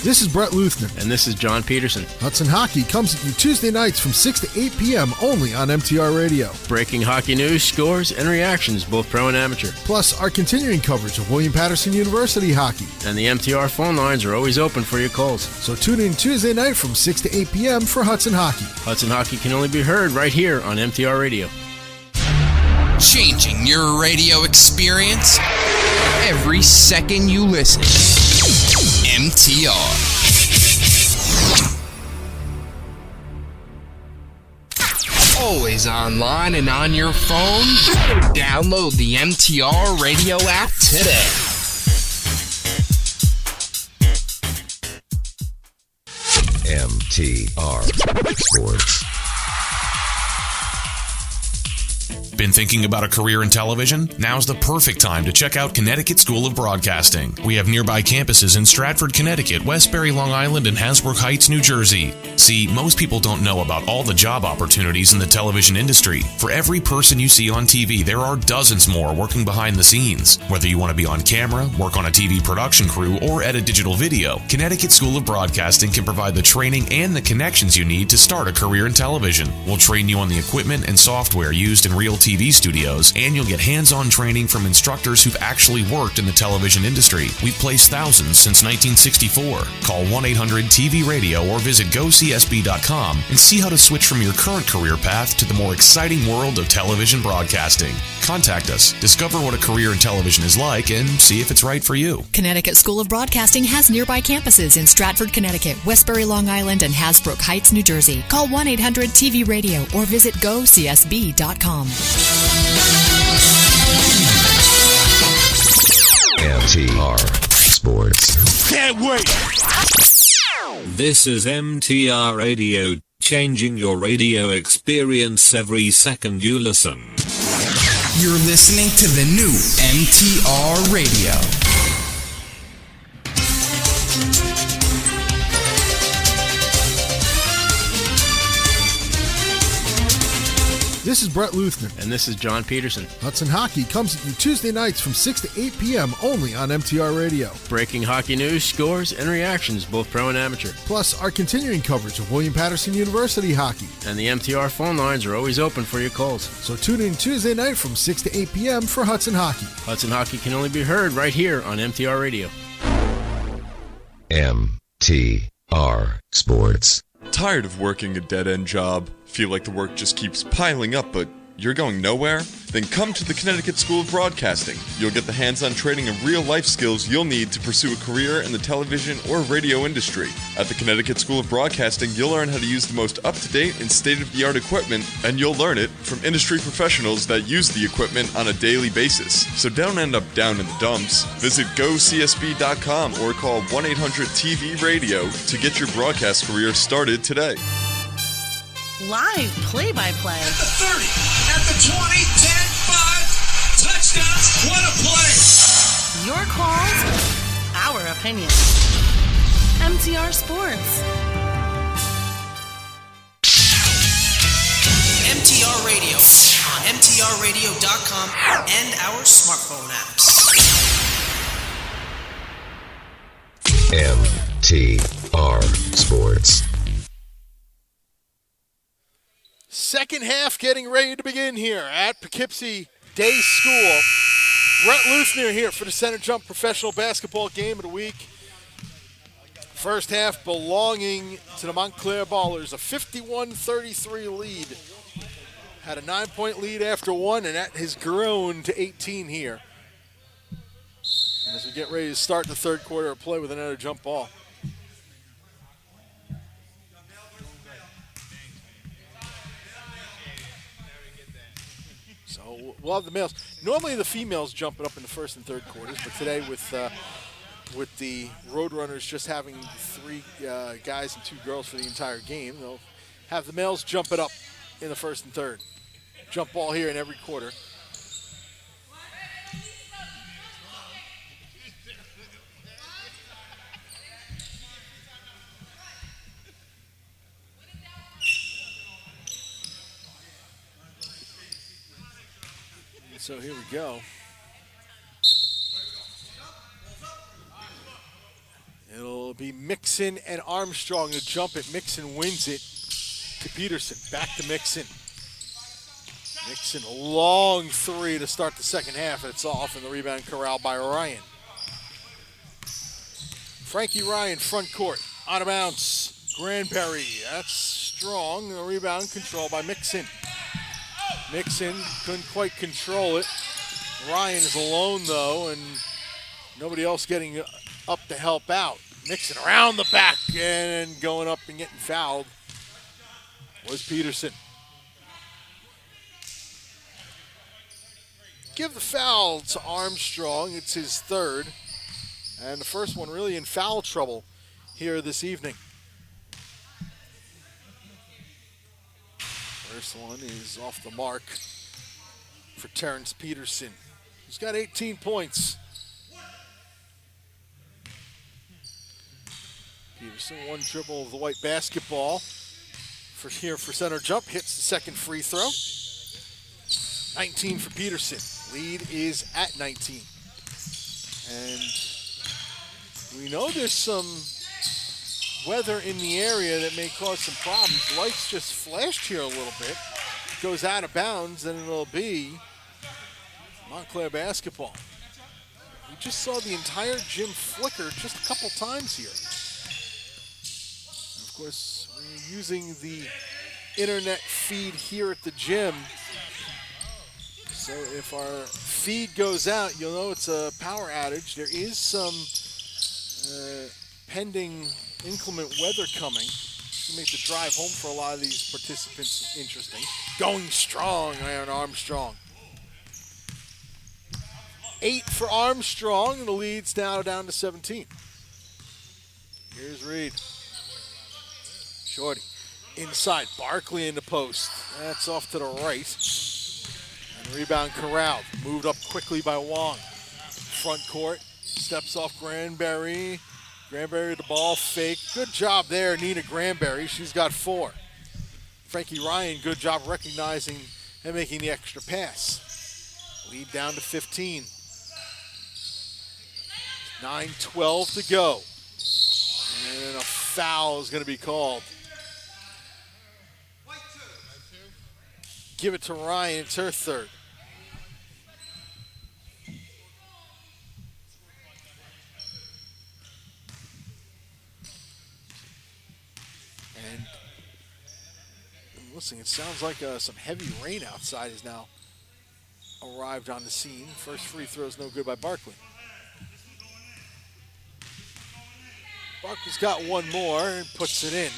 This is Brett Luthner. And this is John Peterson. Hudson Hockey comes at you Tuesday nights from 6 to 8 p.m. only on MTR Radio. Breaking hockey news, scores, and reactions, both pro and amateur. Plus, our continuing coverage of William Patterson University hockey. And the MTR phone lines are always open for your calls. So tune in Tuesday night from 6 to 8 p.m. for Hudson Hockey. Hudson Hockey can only be heard right here on MTR Radio. Changing your radio experience every second you listen. MTR. Always online and on your phone. Download the MTR Radio app today. MTR Sports. Been thinking about a career in television? Now's the perfect time to check out Connecticut School of Broadcasting. We have nearby campuses in Stratford, Connecticut, Westbury, Long Island, and Hasbrook Heights, New Jersey. See, most people don't know about all the job opportunities in the television industry. For every person you see on TV, there are dozens more working behind the scenes. Whether you want to be on camera, work on a TV production crew, or edit digital video, Connecticut School of Broadcasting can provide the training and the connections you need to start a career in television. We'll train you on the equipment and software used in real TV studios, and you'll get hands-on training from instructors who've actually worked in the television industry. We've placed thousands since 1964. Call 1-800-TV-RADIO or visit GoCSB.com and see how to switch from your current career path to the more exciting world of television broadcasting. Contact us, discover what a career in television is like, and see if it's right for you. Connecticut School of Broadcasting has nearby campuses in Stratford, Connecticut, Westbury, Long Island, and Hasbrook Heights, New Jersey. Call 1-800-TV-RADIO or visit GoCSB.com. MTR Sports. Can't wait! This is MTR Radio, changing your radio experience every second you listen. You're listening to the new MTR Radio. This is Brett Luthner. And this is John Peterson. Hudson Hockey comes at you Tuesday nights from 6 to 8 p.m. only on MTR Radio. Breaking hockey news, scores, and reactions, both pro and amateur. Plus, our continuing coverage of William Patterson University hockey. And the MTR phone lines are always open for your calls. So tune in Tuesday night from 6 to 8 p.m. for Hudson Hockey. Hudson Hockey can only be heard right here on MTR Radio. MTR Sports. Tired of working a dead-end job? Feel like the work just keeps piling up, but you're going nowhere? Then come to the Connecticut School of Broadcasting. You'll get the hands-on training and real-life skills you'll need to pursue a career in the television or radio industry. At the Connecticut School of Broadcasting, you'll learn how to use the most up-to-date and state-of-the-art equipment, and you'll learn it from industry professionals that use the equipment on a daily basis. So don't end up down in the dumps. Visit GoCSB.com or call 1-800-TV-RADIO to get your broadcast career started today. Live play-by-play. At the 30, at the 20, 10, 5, touchdowns, what a play! Your calls, our opinion. MTR Sports. MTR Radio on MTRRadio.com and our smartphone apps. MTR Sports. Second half getting ready to begin here at Poughkeepsie Day School. Brett Luthner here for the Center Jump Professional Basketball Game of the Week. First half belonging to the Montclair Ballers, a 51-33 lead. Had a 9-point lead after one, and that has grown to 18 here. As we get ready to start the third quarter of play with another jump ball. So we'll have the males. Normally the females jump it up in the first and third quarters, but today with the Roadrunners just having 3 guys and 2 girls for the entire game, they'll have the males jump it up in the first and third. Jump ball here in every quarter. So here we go. It'll be Mixon and Armstrong to jump it. Mixon wins it to Peterson. Back to Mixon. Mixon, a long 3 to start the second half. It's off, and the rebound corralled by Ryan. Frankie Ryan, front court, out of bounds. Granberry, that's strong. The rebound controlled by Mixon. Mixon couldn't quite control it. Ryan is alone, though, and nobody else getting up to help out. Mixon around the back and going up and getting fouled was Peterson. Give the foul to Armstrong. It's his third. And the first one really in foul trouble here this evening. First one is off the mark for Terrence Peterson. He's got 18 points. Peterson, one dribble of the white basketball for center jump. Hits the second free throw. 19 for Peterson. Lead is at 19. And we know there's some weather in the area that may cause some problems. The lights just flashed here a little bit. Goes out of bounds, and it'll be Montclair basketball. We just saw the entire gym flicker just a couple times here. And of course, we're using the internet feed here at the gym. So if our feed goes out, you'll know it's a power outage. There is some pending inclement weather coming to make the drive home for a lot of these participants interesting. Going strong, Aaron Armstrong. 8 for Armstrong, and the lead's now down to 17. Here's Reed. Shorty. Inside, Barkley in the post. That's off to the right. And rebound corralled. Moved up quickly by Wong. Front court. Steps off Granberry. Granberry with the ball fake. Good job there, Nina Granberry. She's got 4. Frankie Ryan, good job recognizing and making the extra pass. Lead down to 15. 9:12 to go. And a foul is going to be called. Give it to Ryan. It's her third. And listen, it sounds like some heavy rain outside has now arrived on the scene. First free throw is no good by Barkley. Barkley's got one more and puts it in.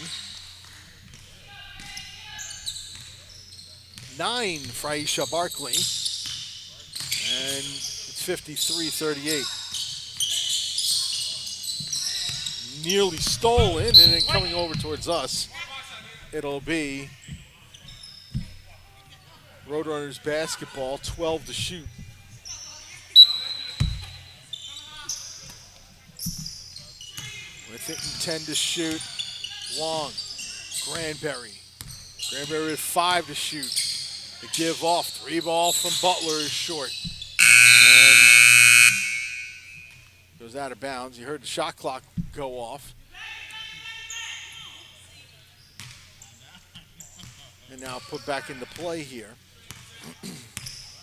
9 for Aisha Barkley. And it's 53-38. Nearly stolen, and then coming over towards us, it'll be Roadrunners basketball, 12 to shoot. With it and 10 to shoot. Wong, Granberry. Granberry with 5 to shoot. The give off, 3 ball from Butler is short. And goes out of bounds. You heard the shot clock go off. And now put back into play here.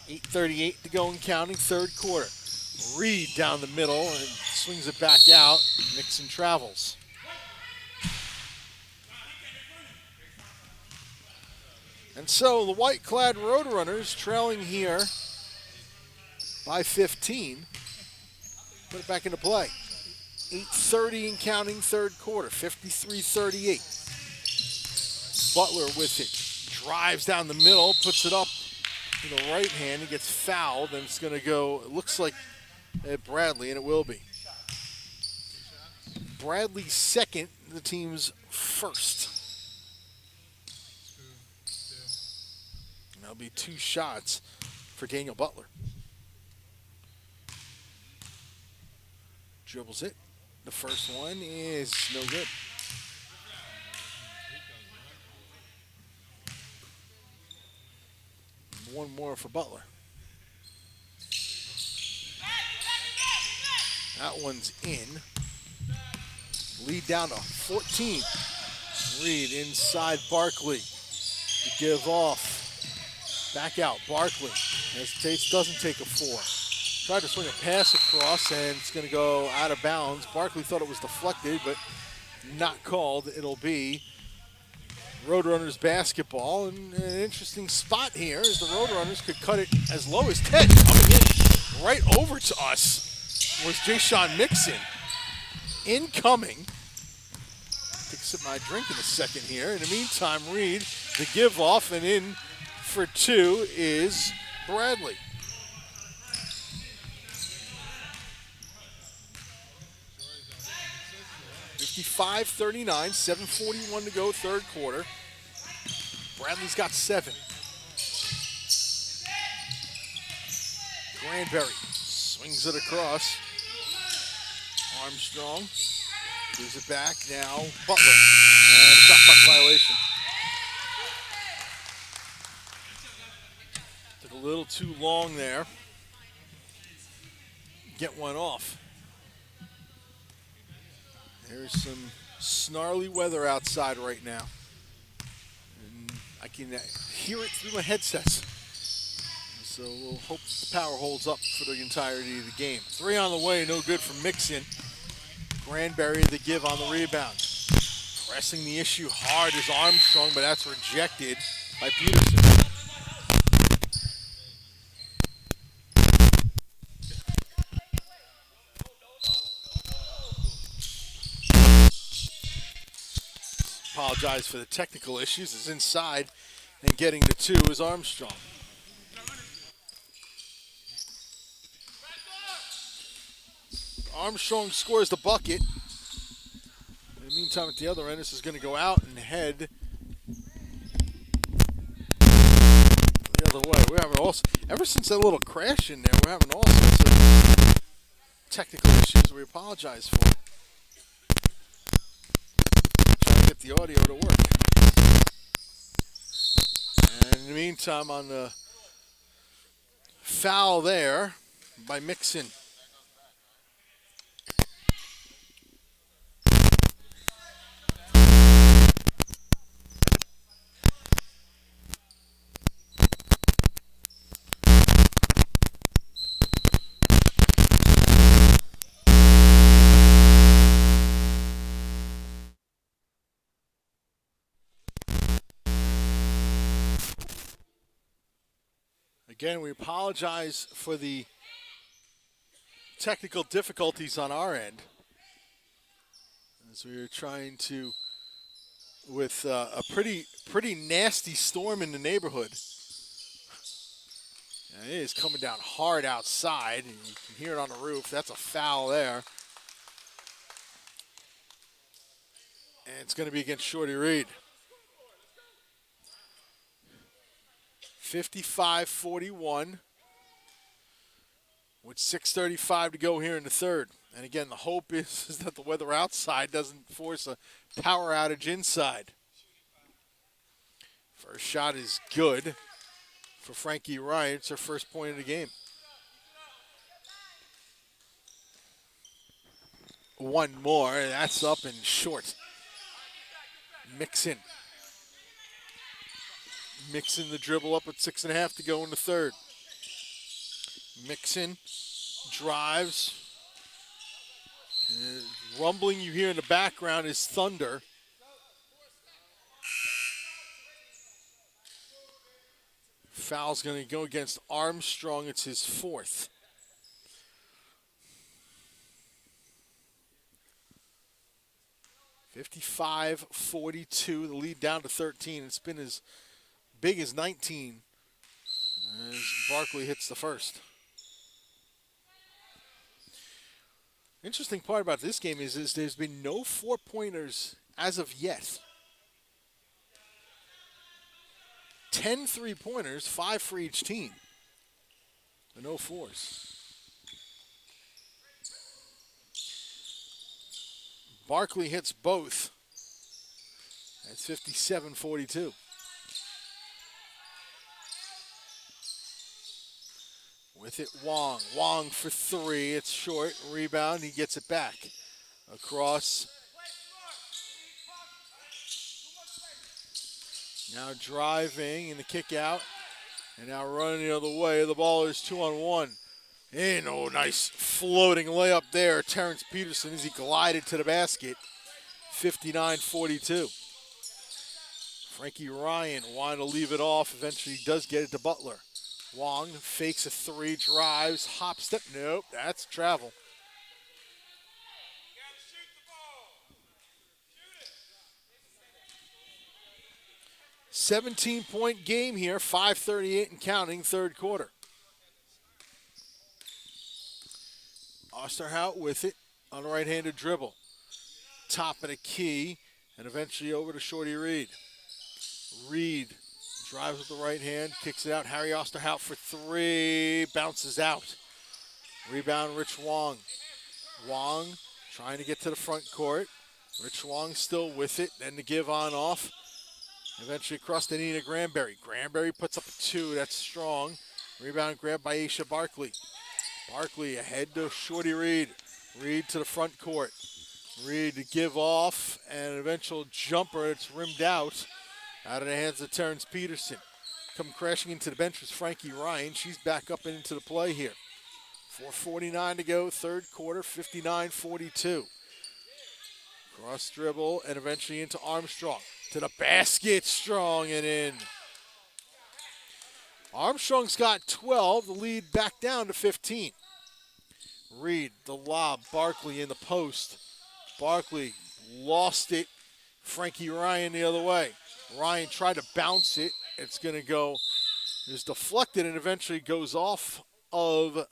8:38 to go and counting, third quarter. Reed down the middle and swings it back out. Nixon travels. And so the white-clad Roadrunners trailing here by 15. Put it back into play. 8:30 and counting, third quarter, 53-38. Butler with it. Drives down the middle, puts it up to the right hand. He gets fouled, and it's going to go, it looks like at Bradley, and it will be. Bradley's second, the team's first. And that'll be 2 shots for Daniel Butler. Dribbles it. The first one is no good. One more for Butler. That one's in. Lead down to 14. Reed inside Barkley. To give off. Back out. Barkley hesitates, doesn't take a 4. Tried to swing a pass across, and it's going to go out of bounds. Barkley thought it was deflected, but not called. It'll be Roadrunners basketball. And an interesting spot here is the Roadrunners could cut it as low as 10. Coming in right over to us was Jayshawn Mixon. Incoming. Take a sip of my drink in a second here. In the meantime, Reed, the give off, and in for 2 is Bradley. $55-39, 7:41 to go, third quarter. Bradley's got 7. Granberry swings it across. Armstrong gives it back now. Butler. And shot clock violation. Took a little too long there. Get one off. There's some snarly weather outside right now. And I can hear it through my headsets. So we'll hope the power holds up for the entirety of the game. 3 on the way, no good from Mixon. Granberry the give on the rebound. Pressing the issue hard is Armstrong, but that's rejected by Peterson. Apologize for the technical issues. Is inside and getting the 2 is Armstrong. Armstrong scores the bucket. In the meantime, at the other end, this is going to go out and head the other way. We're having ever since that little crash in there, we're having all sorts of technical issues we apologize for. Trying to get the audio to work. And in the meantime, on the foul there by Mixon. Again, we apologize for the technical difficulties on our end as we were trying to, with a pretty nasty storm in the neighborhood. And it is coming down hard outside, and you can hear it on the roof. That's a foul there. And it's going to be against Shorty Reed. 55-41 with 6:35 to go here in the third. And again, the hope is that the weather outside doesn't force a power outage inside. First shot is good for Frankie Ryan. It's her first point of the game. One more, that's up and short. Mixon the dribble up at 6.5 to go in the third. Mixon drives. Rumbling you hear in the background is thunder. Foul's going to go against Armstrong. It's his 4th. (55-42). The lead down to 13. It's been as big as 19 as Barkley hits the first. Interesting part about this game is there's been no 4-pointers as of yet. 10 3-pointers, 5 for each team, but no 4s. Barkley hits both. That's 57-42. With it, Wong. Wong for 3. It's short. Rebound. He gets it back. Across. Now driving in the kick out. And now running the other way. The ball is 2-on-1. And nice floating layup there. Terrence Peterson as he glided to the basket. 59-42. Frankie Ryan wanted to leave it off. Eventually does get it to Butler. Wong fakes a 3, drives, hop step. Nope, that's travel. $17-point game here, 5:38 and counting, third quarter. Osterhout with it on a right-handed dribble. Top of the key, and eventually over to Shorty Reed. Reed Drives with the right hand, kicks it out. Harry Osterhout for three, bounces out. Rebound, Rich Wong. Wong trying to get to the front court. Rich Wong still with it. Then the give on off. Eventually across to Nina Granberry. Granberry puts up a two. That's strong. Rebound grabbed by Aisha Barkley. Barkley ahead to Shorty Reed. Reed to the front court. Reed to give off. And an eventual jumper. It's rimmed out of the hands of Terrence Peterson. Come crashing into the bench was Frankie Ryan. She's back up and into the play here. 4:49 to go, third quarter, 59-42. Cross dribble and eventually into Armstrong. To the basket, Strong and in. Armstrong's got 12, the lead back down to 15. Reed, the lob, Barkley in the post. Barkley lost it. Frankie Ryan the other way. Ryan tried to bounce it. It's going to go, it's deflected and eventually goes off of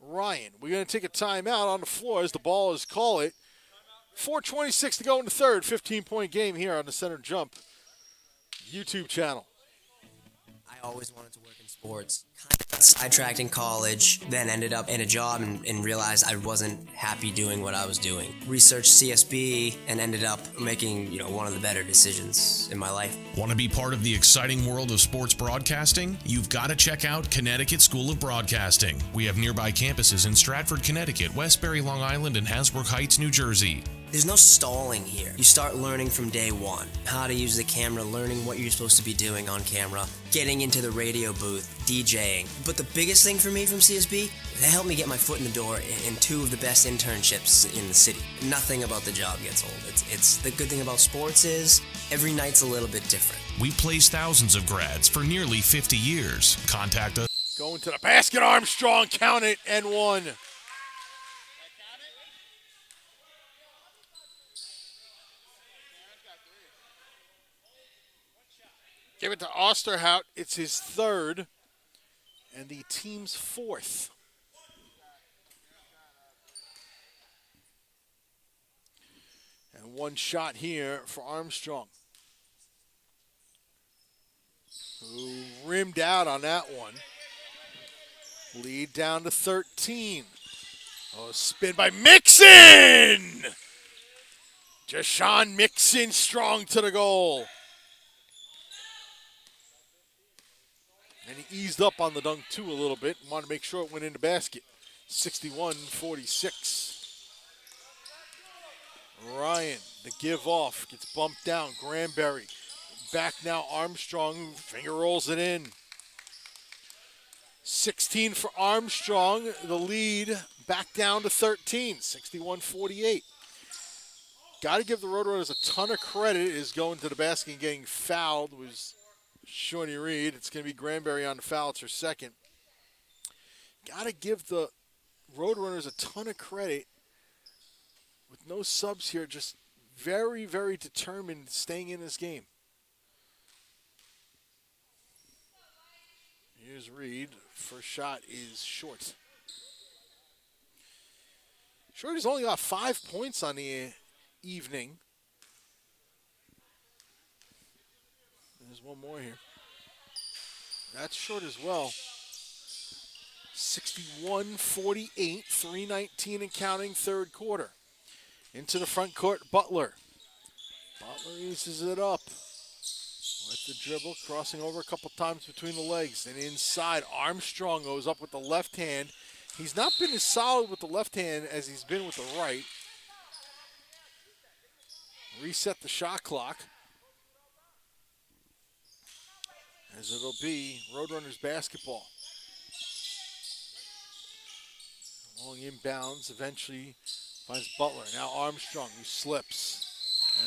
Ryan. We're going to take a timeout on the floor as the ball is called it. 4:26 to go in the third. 15-point game here on the Center Jump YouTube channel. I always wanted to work in sports. Got sidetracked in college, then ended up in a job and realized I wasn't happy doing what I was doing. Researched CSB and ended up making, one of the better decisions in my life. Want to be part of the exciting world of sports broadcasting? You've got to check out Connecticut School of Broadcasting. We have nearby campuses in Stratford, Connecticut, Westbury, Long Island, and Hasbrook Heights, New Jersey. There's no stalling here. You start learning from day one. How to use the camera, learning what you're supposed to be doing on camera, getting into the radio booth, DJing. But the biggest thing for me from CSB, they helped me get my foot in the door in two of the best internships in the city. Nothing about the job gets old. It's the good thing about sports is every night's a little bit different. We place thousands of grads for nearly 50 years. Contact us. Going to the basket, Armstrong, count it, and one. Give it to Osterhout. It's his third and the team's fourth. And one shot here for Armstrong, who rimmed out on that one. Lead down to 13. Oh, spin by Mixon! Jashawn Mixon strong to the goal. And he eased up on the dunk, too, a little bit. Wanted to make sure it went in the basket. 61-46. Ryan, the give off, gets bumped down. Granberry, back now Armstrong, finger rolls it in. 16 for Armstrong, the lead back down to 13, 61-48. Got to give the Roadrunners a ton of credit. Is going to the basket and getting fouled was Shawnee Reed. It's going to be Granberry on the foul. It's her second. Got to give the Roadrunners a ton of credit. With no subs here, just very, very determined staying in this game. Here's Reed. First shot is short. Shorty's only got 5 points on the evening. There's one more here. That's short as well. 61-48, 3:19 and counting, third quarter. Into the front court, Butler. Butler eases it up. With the dribble, crossing over a couple times between the legs. And inside, Armstrong goes up with the left hand. He's not been as solid with the left hand as he's been with the right. Reset the shot clock. As it'll be Roadrunners basketball. Long inbounds, eventually finds Butler. Now Armstrong, who slips.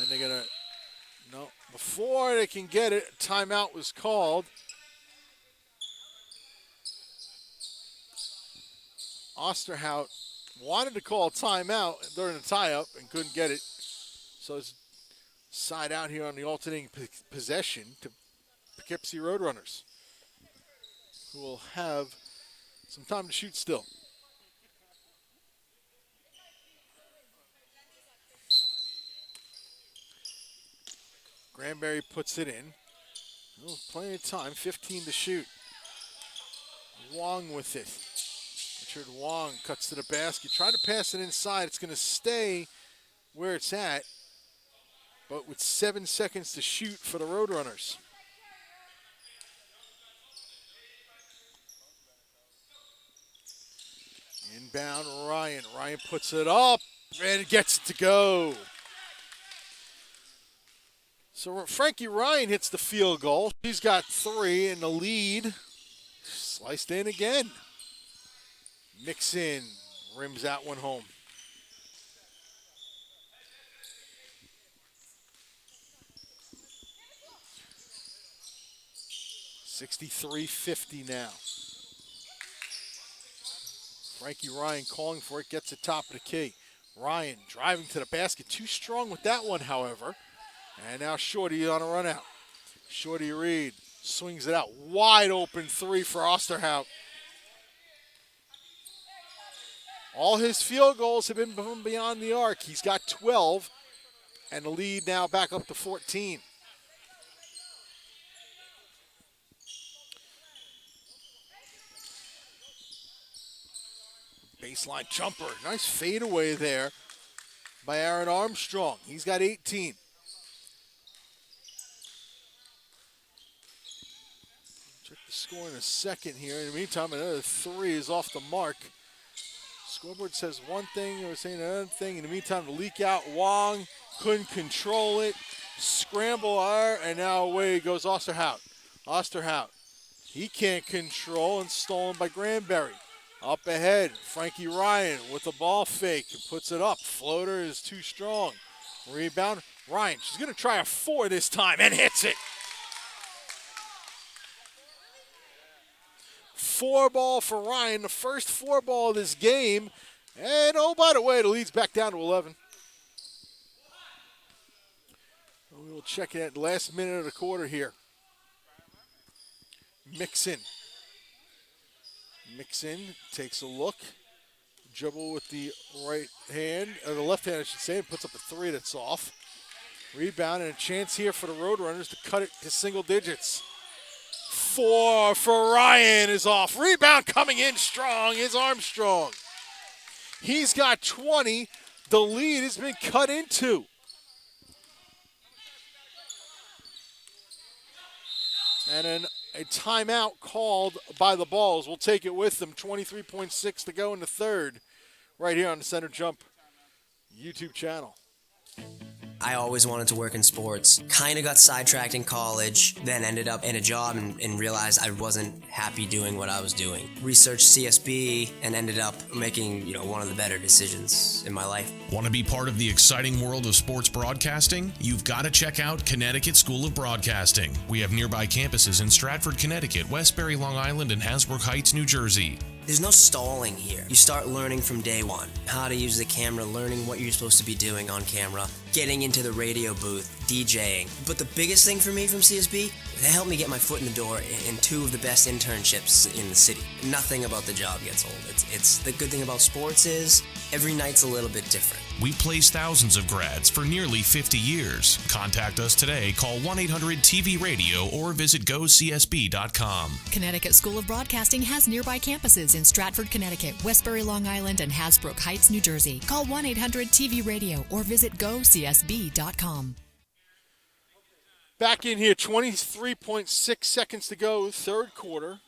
And they're going to, no, before they can get it, timeout was called. Osterhout wanted to call a timeout during the tie-up and couldn't get it. So it's side out here on the alternating possession to Poughkeepsie Roadrunners, who will have some time to shoot still. Granberry puts it in. Oh, plenty of time, 15 to shoot. Wong with it. Richard Wong cuts to the basket. Try to pass it inside. It's going to stay where it's at, but with 7 seconds to shoot for the Roadrunners. Inbound Ryan. Ryan puts it up and gets it to go. So Frankie Ryan hits the field goal. He's got 3 and the lead. Sliced in again. Mix in. Rims that one home. $63-50 now. Frankie Ryan calling for it, gets it top of the key. Ryan driving to the basket, too strong with that one, however. And now Shorty on a run out. Shorty Reed swings it out. Wide open 3 for Osterhout. All his field goals have been from beyond the arc. He's got 12, and the lead now back up to 14. Baseline jumper. Nice fadeaway there by Aaron Armstrong. He's got 18. Check the score in a second here. In the meantime, another 3 is off the mark. Scoreboard says one thing, we're saying another thing. In the meantime, the leak out. Wong couldn't control it. Scramble, and now away goes Osterhout. Osterhout, he can't control, and stolen by Granberry. Up ahead, Frankie Ryan with the ball fake. Puts it up. Floater is too strong. Rebound, Ryan. She's going to try a 4 this time and hits it. 4 ball for Ryan, the first 4 ball of this game. And, oh, by the way, the lead's back down to 11. We'll check it at the last minute of the quarter here. Mixon. Mixon takes a look. Dribble with the right hand, or the left hand, I should say, and puts up a 3 that's off. Rebound and a chance here for the Roadrunners to cut it to single digits. 4 for Ryan is off. Rebound coming in strong is Armstrong. He's got 20. The lead has been cut into. And a timeout called by the Balls. We'll take it with them. 23.6 to go in the third. Right here on the Center Jump YouTube channel. I always wanted to work in sports. Kind of got sidetracked in college, then ended up in a job and realized I wasn't happy doing what I was doing. Researched CSB and ended up making, one of the better decisions in my life. Want to be part of the exciting world of sports broadcasting? You've got to check out Connecticut School of Broadcasting. We have nearby campuses in Stratford, Connecticut, Westbury, Long Island, and Hasbrook Heights, New Jersey. There's no stalling here. You start learning from day one. How to use the camera, learning what you're supposed to be doing on camera, getting into the radio booth, DJing. But the biggest thing for me from CSB, they helped me get my foot in the door in 2 of the best internships in the city. Nothing about the job gets old. It's the good thing about sports is every night's a little bit different. We place thousands of grads for nearly 50 years. Contact us today. Call 1-800-TV-RADIO or visit gocsb.com. Connecticut School of Broadcasting has nearby campuses in Stratford, Connecticut, Westbury, Long Island, and Hasbrook Heights, New Jersey. Call 1-800-TV-RADIO or visit gocsb.com. Back in here, 23.6 seconds to go, third quarter.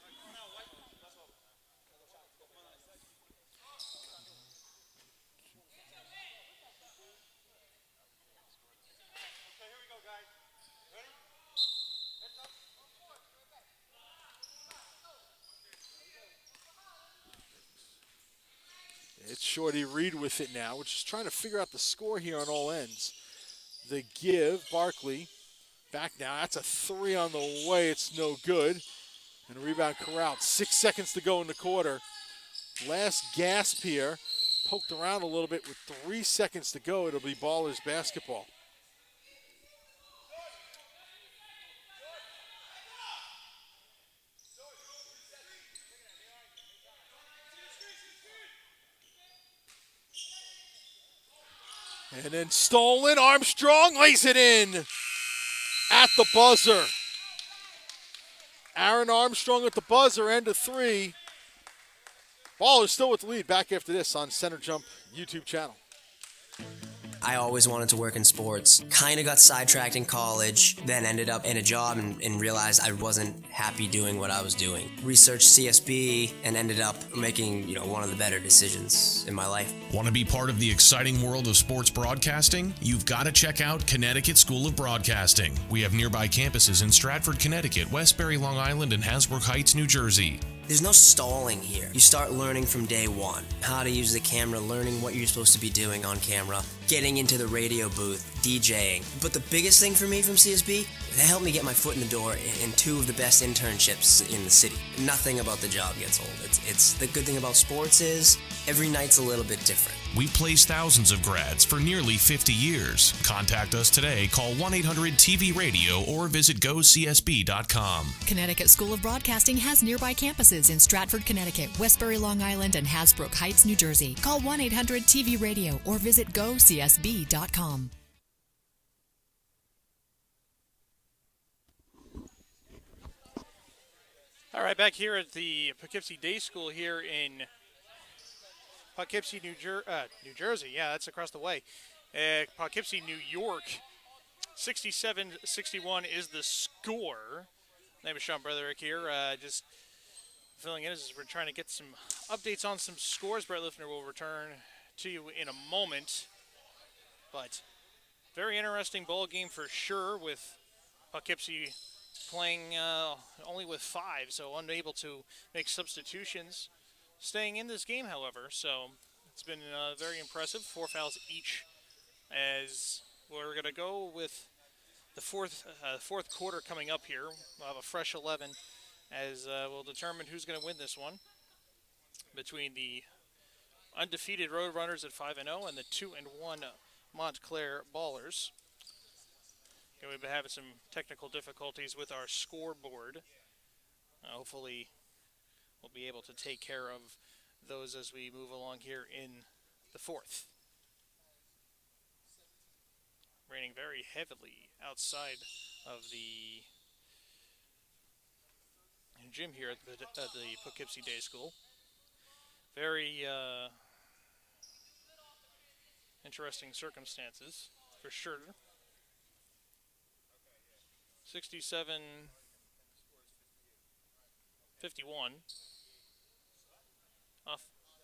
It's Shorty Reed with it now, which is trying to figure out the score here on all ends. The give, Barkley, back now. That's a 3 on the way. It's no good. And a rebound corralled. 6 seconds to go in the quarter. Last gasp here. Poked around a little bit with 3 seconds to go. It'll be Ballers basketball. And then stolen. Armstrong lays it in at the buzzer. Aaron Armstrong with the buzzer, end of 3. Ballers still with the lead. Back after this on Center Jump YouTube channel. I always wanted to work in sports. Kind of got sidetracked in college, then ended up in a job and realized I wasn't happy doing what I was doing. Researched CSB and ended up making, one of the better decisions in my life. Want to be part of the exciting world of sports broadcasting? You've got to check out Connecticut School of Broadcasting. We have nearby campuses in Stratford, Connecticut, Westbury, Long Island, and Hasbrook Heights, New Jersey. There's no stalling here. You start learning from day one. How to use the camera, learning what you're supposed to be doing on camera, getting into the radio booth, DJing. But the biggest thing for me from CSB, they helped me get my foot in the door in 2 of the best internships in the city. Nothing about the job gets old. It's the good thing about sports is every night's a little bit different. We've placed thousands of grads for nearly 50 years. Contact us today. Call 1-800-TV-RADIO or visit gocsb.com. Connecticut School of Broadcasting has nearby campuses in Stratford, Connecticut, Westbury, Long Island, and Hasbrook Heights, New Jersey. Call 1-800-TV-RADIO or visit gocsb.com. All right, back here at the Poughkeepsie Day School here in Poughkeepsie, New Jersey. Yeah, that's across the way. Poughkeepsie, New York. 67-61 is the score. My name is Sean Bretherick here. Just filling in as we're trying to get some updates on some scores. Brett Lifner will return to you in a moment. But very interesting ball game for sure, with Poughkeepsie playing only with 5, so unable to make substitutions. Staying in this game, however, so it's been very impressive. 4 fouls each, as we're going to go with the fourth quarter coming up here. We'll have a fresh 11, as we'll determine who's going to win this one between the undefeated Roadrunners at 5-0 and the 2-1 Montclair Ballers. And we've been having some technical difficulties with our scoreboard. Hopefully we'll be able to take care of those as we move along here in the 4th. Raining very heavily outside of the gym here at the Poughkeepsie Day School. Very interesting circumstances, for sure. 67-51.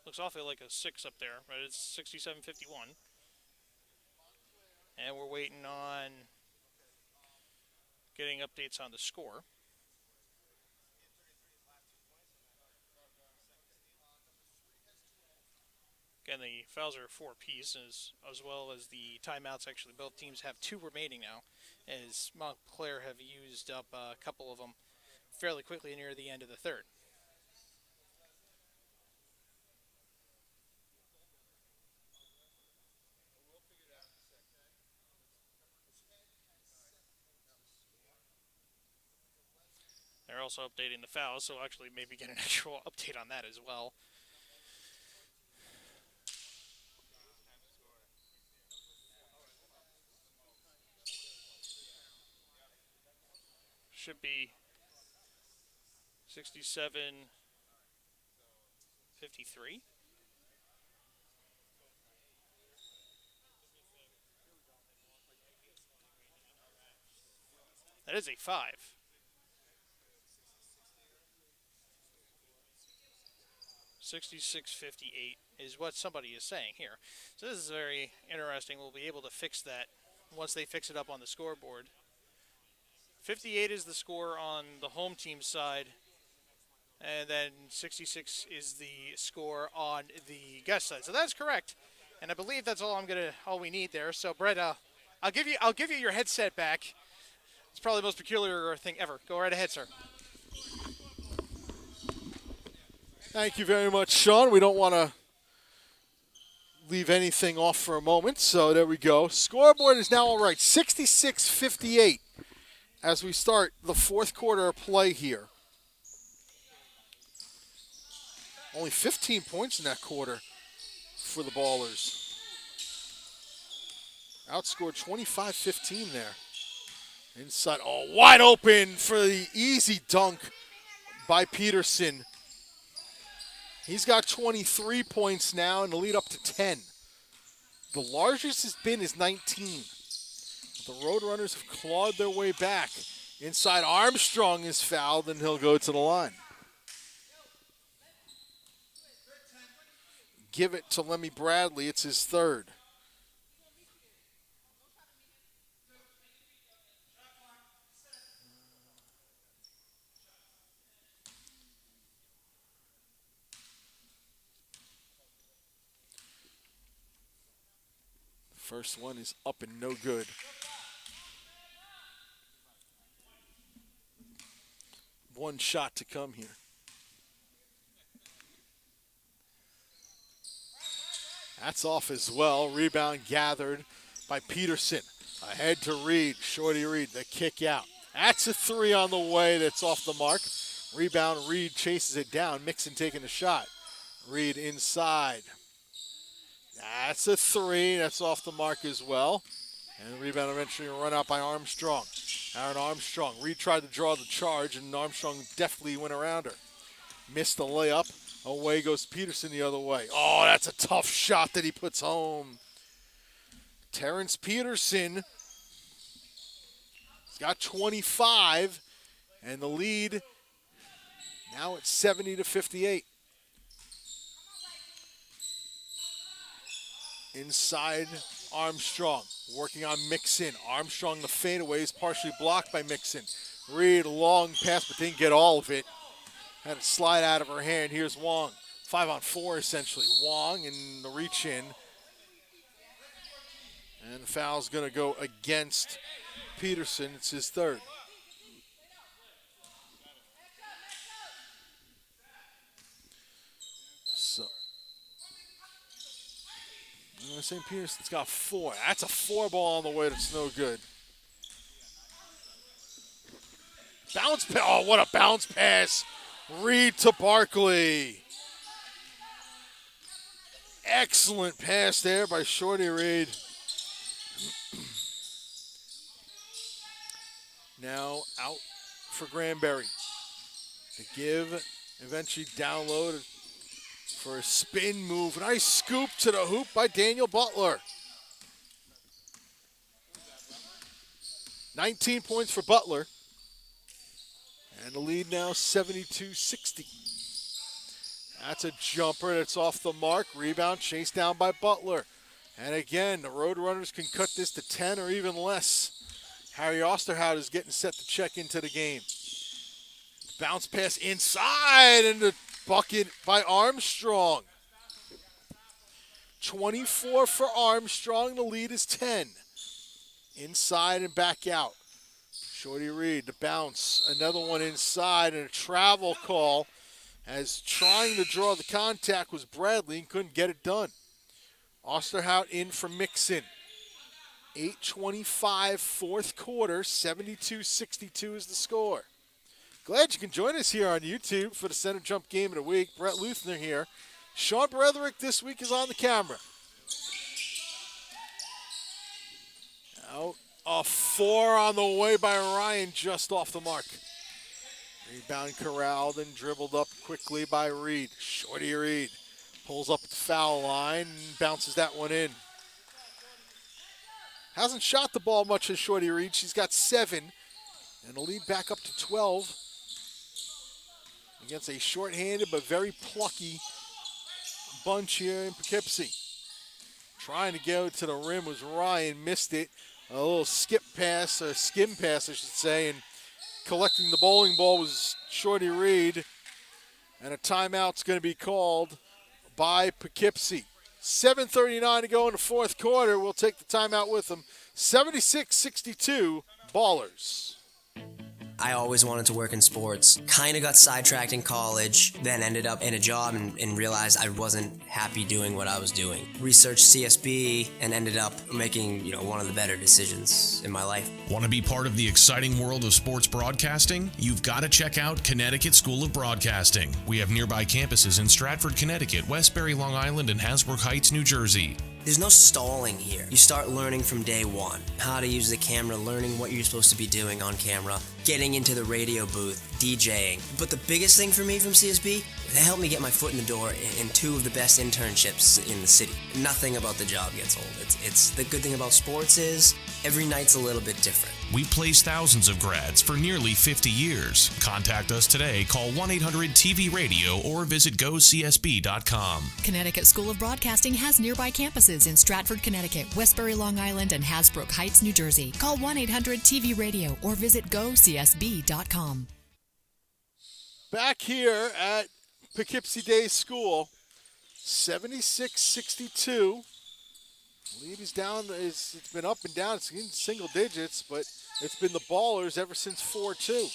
Looks awfully like a 6 up there, but it's 67-51. And we're waiting on getting updates on the score. Again, the fouls are 4 apiece, as well as the timeouts. Actually, both teams have 2 remaining now, as Montclair have used up a couple of them fairly quickly near the end of the 3rd. They're also updating the fouls, so actually maybe get an actual update on that as well. Should be 67-53. That is a 5. 66-58 is what somebody is saying here. So this is very interesting. We'll be able to fix that once they fix it up on the scoreboard. 58 is the score on the home team side, and then 66 is the score on the guest side. So that's correct, and I believe that's all we need there. So Brett, I'll give you your headset back. It's probably the most peculiar thing ever. Go right ahead, sir. Thank you very much, Sean. We don't want to leave anything off for a moment, so there we go. Scoreboard is now all right, 66-58 as we start the 4th quarter of play here. Only 15 points in that quarter for the Ballers. Outscored 25-15 there. Inside, wide open for the easy dunk by Peterson. He's got 23 points now and the lead up to 10. The largest has been is 19. The Roadrunners have clawed their way back. Inside, Armstrong is fouled, and he'll go to the line. Give it to Lemmy Bradley. It's his third. First one is up and no good. One shot to come here. That's off as well. Rebound gathered by Peterson. Ahead to Reed. Shorty Reed, the kick out. That's a three on the way. That's off the mark. Rebound, Reed chases it down. Mixon taking the shot. Reed inside. That's a three. That's off the mark as well. And the rebound eventually run out by Armstrong. Aaron Armstrong. Reed tried to draw the charge, and Armstrong deftly went around her. Missed the layup. Away goes Peterson the other way. Oh, that's a tough shot that he puts home. Terrence Peterson has got 25, and the lead now at 70-58. Inside Armstrong, working on Mixon. Armstrong, the fadeaway, is partially blocked by Mixon. Reed, long pass, but didn't get all of it. Had it slide out of her hand. Here's Wong. 5-on-4, essentially. Wong in the reach in. And the foul's going to go against Peterson. It's his third. So, St. Peterson's got 4. That's a 4 ball on the way that's no good. Bounce pass. Oh, what a bounce pass. Reed to Barkley. Excellent pass there by Shorty Reed. Now out for Granberry. The give, eventually download for a spin move. Nice scoop to the hoop by Daniel Butler. 19 points for Butler. And the lead now 72-60. That's a jumper that's off the mark. Rebound chased down by Butler. And again, the Roadrunners can cut this to 10 or even less. Harry Osterhout is getting set to check into the game. Bounce pass inside and the bucket by Armstrong. 24 for Armstrong. The lead is 10. Inside and back out. Shorty Reed, the bounce. Another one inside and a travel call as trying to draw the contact was Bradley and couldn't get it done. Osterhout in for Mixon. 8:25 fourth quarter, 72-62 is the score. Glad you can join us here on YouTube for the Center Jump Game of the Week. Brett Luthner here. Sean Bretherick this week is on the camera. Out a 4 on the way by Ryan, just off the mark. Rebound corralled and dribbled up quickly by Reed. Shorty Reed pulls up at the foul line and bounces that one in. Hasn't shot the ball much as Shorty Reed. She's got 7, and the lead back up to 12 against a shorthanded but very plucky bunch here in Poughkeepsie. Trying to go to the rim was Ryan, missed it. A little skip pass, or skim pass, I should say, and collecting the bowling ball was Shorty Reed. And a timeout's going to be called by Poughkeepsie. 7:39 to go in the fourth quarter. We'll take the timeout with them. 76-62, Ballers. I always wanted to work in sports. Kind of got sidetracked in college, then ended up in a job and realized I wasn't happy doing what I was doing. Researched CSB and ended up making, one of the better decisions in my life. Want to be part of the exciting world of sports broadcasting? You've got to check out Connecticut School of Broadcasting. We have nearby campuses in Stratford, Connecticut, Westbury, Long Island, and Hasbrook Heights, New Jersey. There's no stalling here. You start learning from day one. How to use the camera, learning what you're supposed to be doing on camera, getting into the radio booth, DJing. But the biggest thing for me from CSB, they helped me get my foot in the door in two of the best internships in the city. Nothing about the job gets old. It's the good thing about sports is every night's a little bit different. We've placed thousands of grads for nearly 50 years. Contact us today. Call 1-800-TV-RADIO or visit gocsb.com. Connecticut School of Broadcasting has nearby campuses in Stratford, Connecticut, Westbury, Long Island, and Hasbrook Heights, New Jersey. Call 1-800-TV-RADIO or visit gocsb.com. Back here at Poughkeepsie Day School, 76-62. Lead is down. It's been up and down. It's in single digits, but it's been the Ballers ever since 4-2.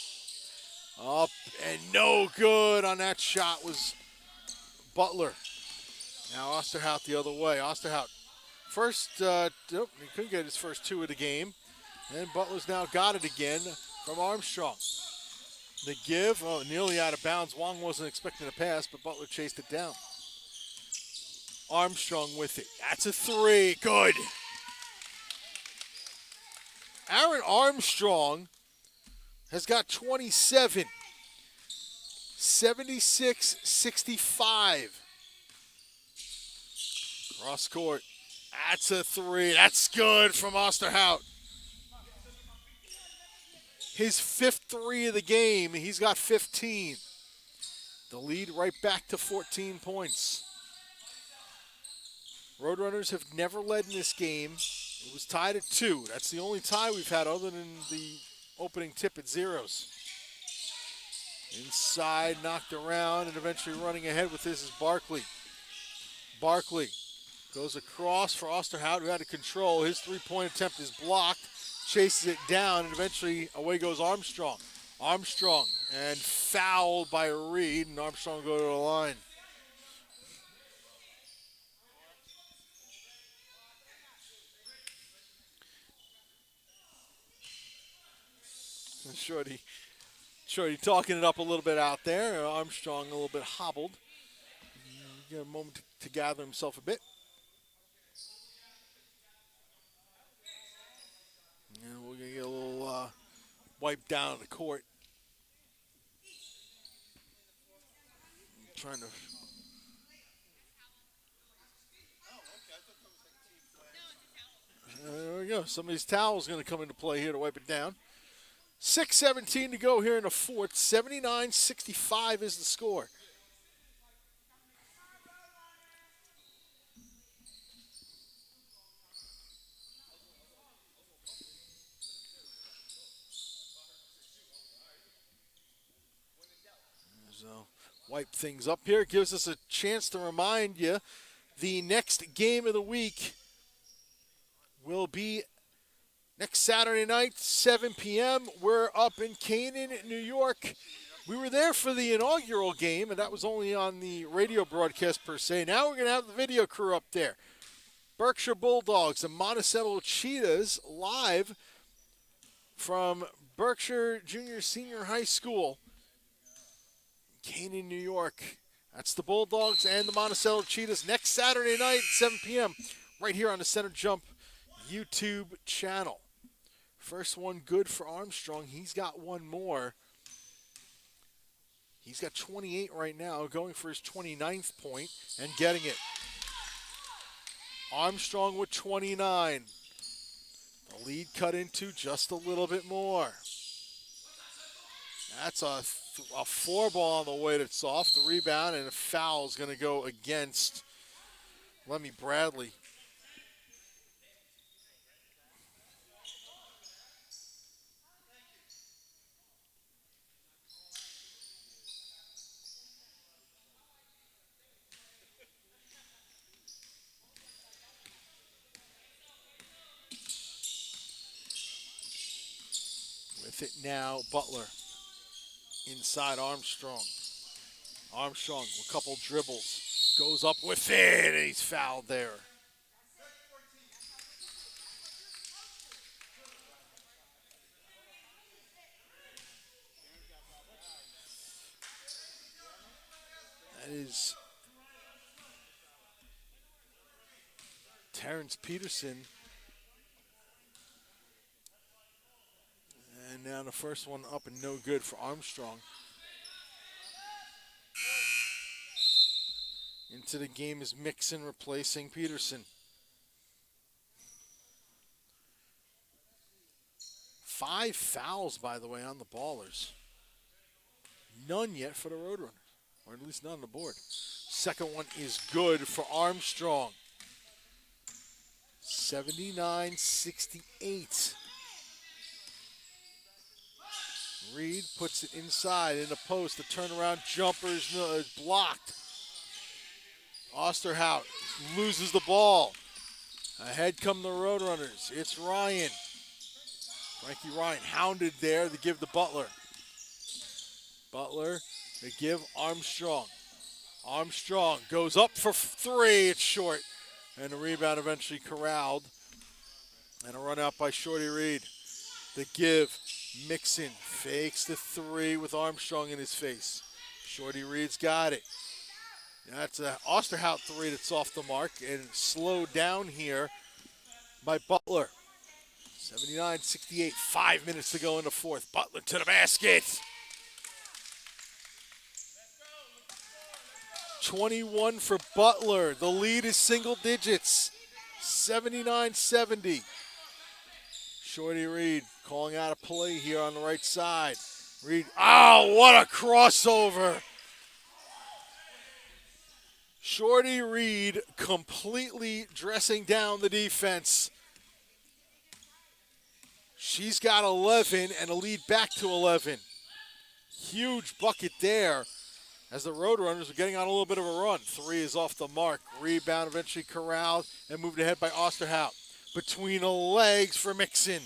Up and no good on that shot was Butler. Now Osterhout the other way. Osterhout first, he couldn't get his first two of the game. And Butler's now got it again from Armstrong. The give, nearly out of bounds. Wong wasn't expecting a pass, but Butler chased it down. Armstrong with it. That's a three. Good. Aaron Armstrong has got 27. 76-65. Cross court. That's a three. That's good from Osterhout. His fifth three of the game. He's got 15. The lead right back to 14 points. Roadrunners have never led in this game. It was tied at 2. That's the only tie we've had other than the opening tip at zeros. Inside, knocked around, and eventually running ahead with this is Barkley. Barkley goes across for Osterhout, who had to control. His three-point attempt is blocked, chases it down, and eventually away goes Armstrong. Armstrong, and fouled by Reed, and Armstrong go to the line. Shorty talking it up a little bit out there. Armstrong a little bit hobbled. Get a moment to gather himself a bit. And we're going to get a little wipe down on the court. Trying to... There we go. Somebody's towel is going to come into play here to wipe it down. 6:17 to go here in the fourth. 79-65 is the score. So wipe things up here. Gives us a chance to remind you the next game of the week will be next Saturday night, 7 p.m., we're up in Canaan, New York. We were there for the inaugural game, and that was only on the radio broadcast per se. Now we're going to have the video crew up there. Berkshire Bulldogs and Monticello Cheetahs live from Berkshire Junior Senior High School, Canaan, New York. That's the Bulldogs and the Monticello Cheetahs next Saturday night, 7 p.m., right here on the Center Jump YouTube channel. First one good for Armstrong. He's got one more. He's got 28 right now, going for his 29th point and getting it. Armstrong with 29. The lead cut into just a little bit more. That's a four ball on the way that's off. The rebound and a foul is going to go against Lemmy Bradley. With it now, Butler. Inside Armstrong. Armstrong with a couple dribbles. Goes up with it, and he's fouled there. That is Terrence Peterson. And now the first one up and no good for Armstrong. Into the game is Mixon replacing Peterson. 5 fouls, by the way, on the Ballers. None yet for the Roadrunners, or at least none on the board. Second one is good for Armstrong. 79-68. Reed puts it inside in the post. The turnaround jumper is blocked. Osterhout loses the ball. Ahead come the Roadrunners. It's Ryan. Frankie Ryan hounded there to give to Butler. Butler to give Armstrong. Armstrong goes up for 3. It's short. And the rebound eventually corralled. And a run out by Shorty Reed. The give. Mixon fakes the 3 with Armstrong in his face. Shorty Reed's got it. That's an Osterhout 3 that's off the mark and slowed down here by Butler. 79-68, 5 minutes to go in the fourth. Butler to the basket. 21 for Butler. The lead is single digits. 79-70. Shorty Reed calling out a play here on the right side. Reed, oh, what a crossover. Shorty Reed completely dressing down the defense. She's got 11 and a lead back to 11. Huge bucket there as the Roadrunners are getting on a little bit of a run. 3 is off the mark. Rebound eventually corralled and moved ahead by Osterhout. Between the legs for Mixon.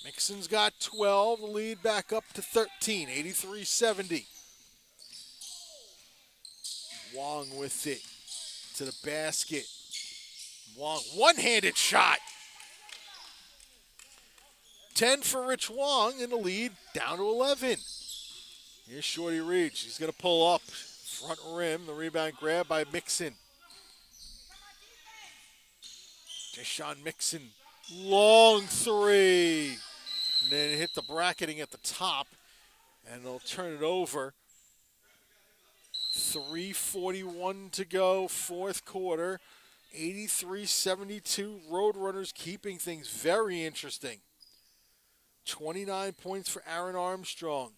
Mixon's got 12, the lead back up to 13, 83-70. Wong with it to the basket. Wong, one-handed shot. 10 for Rich Wong in the lead, down to 11. Here's Shorty Reed. She's going to pull up. Front rim, the rebound grab by Mixon. Deshaun Mixon, long 3. And then hit the bracketing at the top, and they'll turn it over. 3:41 to go, fourth quarter. 83-72, Roadrunners keeping things very interesting. 29 points for Aaron Armstrong.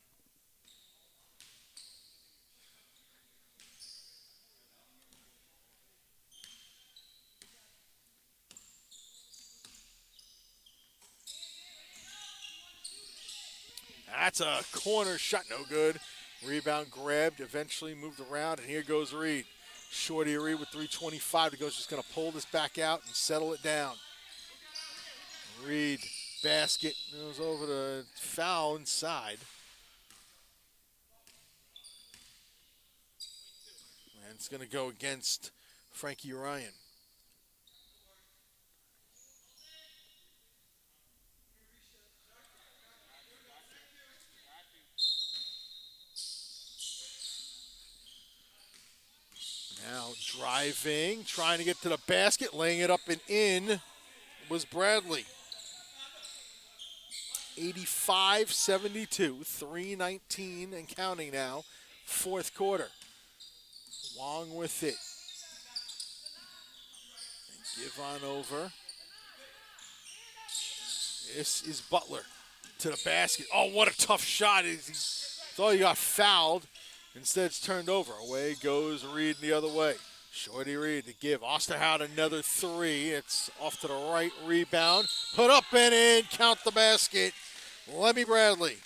That's a corner shot, no good. Rebound grabbed, eventually moved around, and here goes Reed. Shorty Reed with 3:25 to go. She's going to pull this back out and settle it down. Reed, basket, goes over to foul inside. And it's going to go against Frankie Ryan. Now driving, trying to get to the basket, laying it up and in was Bradley. 85-72, 3:19 and counting now, fourth quarter. Wong with it. And give on over. This is Butler to the basket. Oh, what a tough shot. He thought he got fouled. Instead, it's turned over. Away goes Reed the other way. Shorty Reed to give. Osterhout another 3. It's off to the right. Rebound. Put up and in. Count the basket. Lemmy Bradley.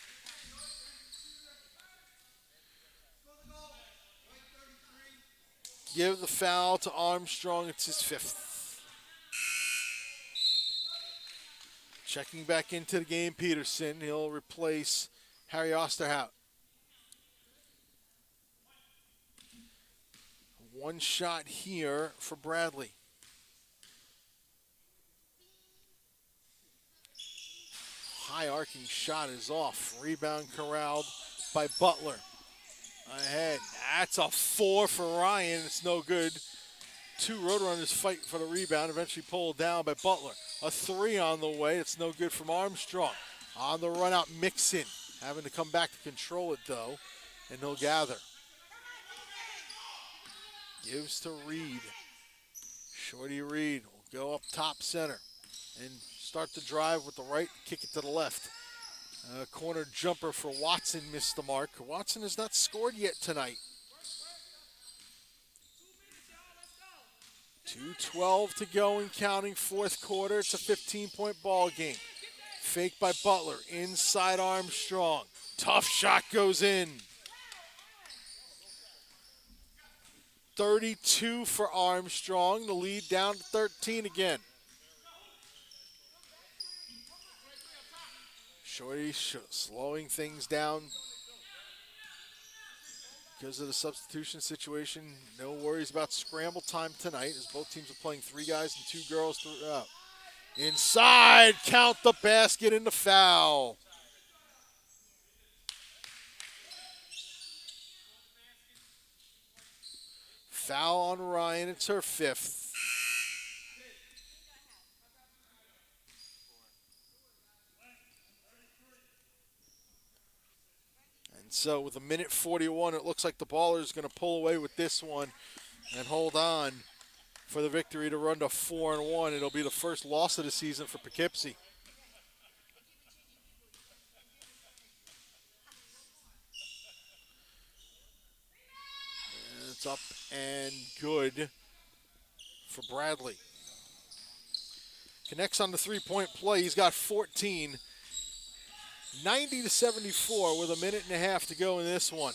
Give the foul to Armstrong. It's his 5th. Checking back into the game, Peterson. He'll replace Harry Osterhout. One shot here for Bradley. High arcing shot is off. Rebound corralled by Butler. Ahead. That's a 4 for Ryan. It's no good. 2 Roadrunners fight for the rebound, eventually pulled down by Butler. A 3 on the way. It's no good from Armstrong. On the run out, Mixon. Having to come back to control it, though, and he'll gather. Gives to Reed. Shorty Reed will go up top center and start the drive with the right, kick it to the left. Corner jumper for Watson missed the mark. Watson has not scored yet tonight. 2:12 to go and counting, fourth quarter. It's a 15-point ball game. Fake by Butler, inside Armstrong. Tough shot goes in. 32 for Armstrong. The lead down to 13 again. Shorty slowing things down because of the substitution situation. No worries about scramble time tonight as both teams are playing 3 guys and 2 girls throughout. Inside, count the basket and the foul. Foul on Ryan, it's her 5th. So with 1:41, it looks like the Ballers going to pull away with this one and hold on for the victory to run to 4-1. It'll be the first loss of the season for Poughkeepsie. And it's up and good for Bradley. Connects on the 3-point play. He's got 14. 90-74 with 1.5 minutes to go in this one.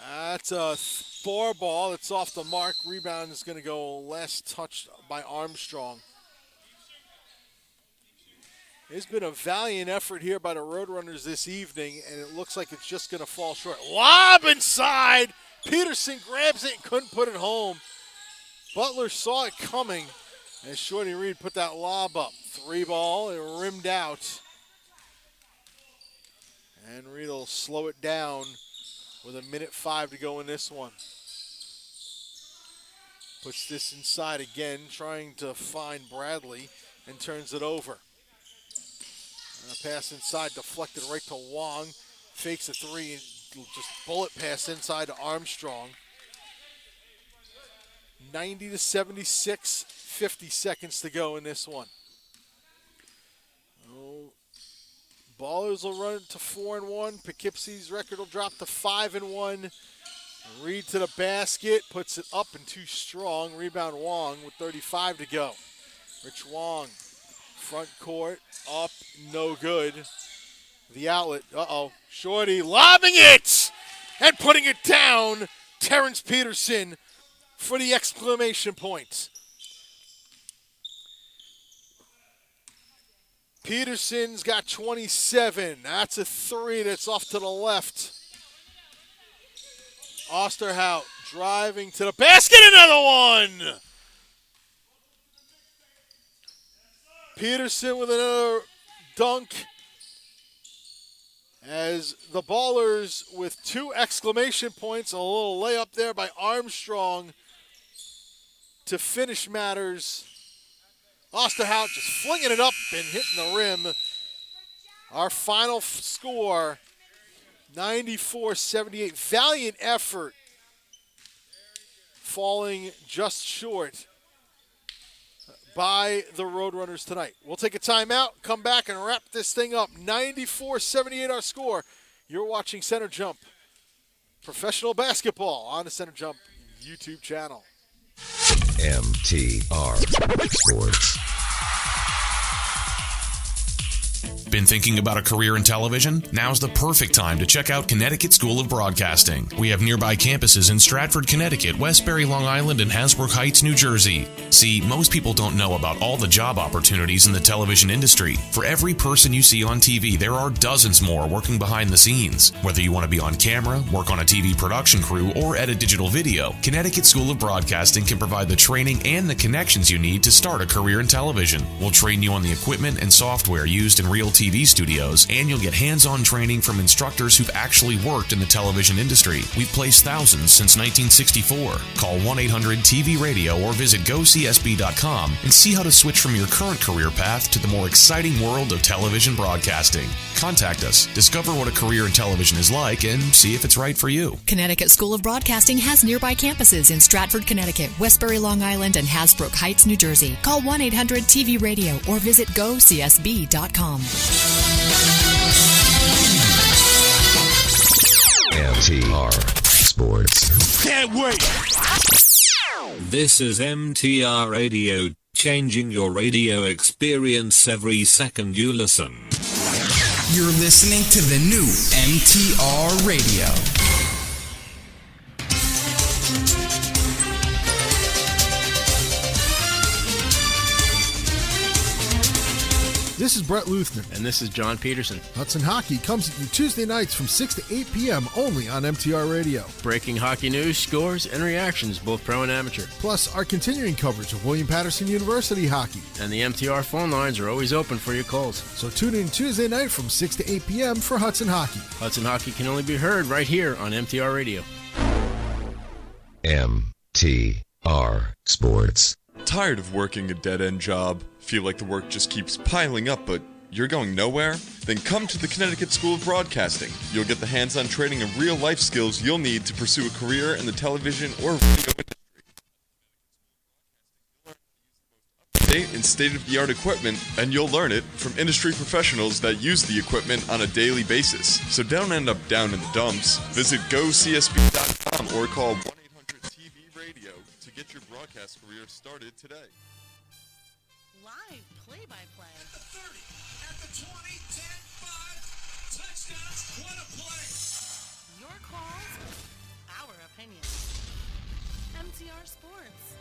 That's a 4 ball. It's off the mark. Rebound is going to go last touched by Armstrong. It's been a valiant effort here by the Roadrunners this evening, and it looks like it's just going to fall short. Lob inside. Peterson grabs it and couldn't put it home. Butler saw it coming, and Shorty Reed put that lob up. 3 ball, it rimmed out. And Reed will slow it down with 1:05 minutes to go in this one. Puts this inside again, trying to find Bradley, and turns it over. Pass inside, deflected right to Wong. Fakes a 3, and just bullet pass inside to Armstrong. 90-76, 50 seconds to go in this one. Ballers will run it to 4-1. Poughkeepsie's record will drop to 5-1. Reed to the basket, puts it up and too strong. Rebound Wong with 35 to go. Rich Wong, front court, up, no good. The outlet, Shorty lobbing it and putting it down. Terrence Peterson for the exclamation point. Peterson's got 27. That's a 3 that's off to the left. Osterhout driving to the basket, another one. Peterson with another dunk. As the Ballers with 2 exclamation points, a little layup there by Armstrong to finish matters. Osterhout just flinging it up and hitting the rim. Our final score, 94-78. Valiant effort, falling just short by the Roadrunners tonight. We'll take a timeout, come back and wrap this thing up. 94-78 our score. You're watching Center Jump Professional Basketball on the Center Jump YouTube channel. MTR Sports. Been thinking about a career in television? Now's the perfect time to check out Connecticut School of Broadcasting. We have nearby campuses in Stratford, Connecticut, Westbury, Long Island, and Hasbrook Heights, New Jersey. See, most people don't know about all the job opportunities in the television industry. For every person you see on TV, there are dozens more working behind the scenes. Whether you want to be on camera, work on a TV production crew, or edit digital video, Connecticut School of Broadcasting can provide the training and the connections you need to start a career in television. We'll train you on the equipment and software used in real TV TV studios, and you'll get hands-on training from instructors who've actually worked in the television industry. We've placed thousands since 1964. Call 1-800-TV-RADIO or visit GoCSB.com and see how to switch from your current career path to the more exciting world of television broadcasting. Contact us, discover what a career in television is like, and see if it's right for you. Connecticut School of Broadcasting has nearby campuses in Stratford, Connecticut, Westbury, Long Island, and Hasbrook Heights, New Jersey. Call 1-800-TV-RADIO or visit GoCSB.com. MTR Sports. Can't wait. This is MTR Radio, changing your radio experience every second you listen. You're listening to the new MTR Radio. This is Brett Luthner. And this is John Peterson. Hudson Hockey comes at you Tuesday nights from 6 to 8 p.m. only on MTR Radio. Breaking hockey news, scores, and reactions, both pro and amateur. Plus, our continuing coverage of William Patterson University hockey. And the MTR phone lines are always open for your calls. So tune in Tuesday night from 6 to 8 p.m. for Hudson Hockey. Hudson Hockey can only be heard right here on MTR Radio. MTR Sports. Tired of working a dead-end job? Feel like the work just keeps piling up, but you're going nowhere? Then come to the Connecticut School of Broadcasting. You'll get the hands-on training and real-life skills you'll need to pursue a career in the television or radio industry. And state-of-the-art equipment, and you'll learn it from industry professionals that use the equipment on a daily basis. So don't end up down in the dumps. Visit GoCSB.com or call 1-800-TV-RADIO to get your broadcast career started today. Live play-by-play. At the 30, at the 20, 10, 5, touchdowns, what a play! Your calls, our opinion. MTR Sports.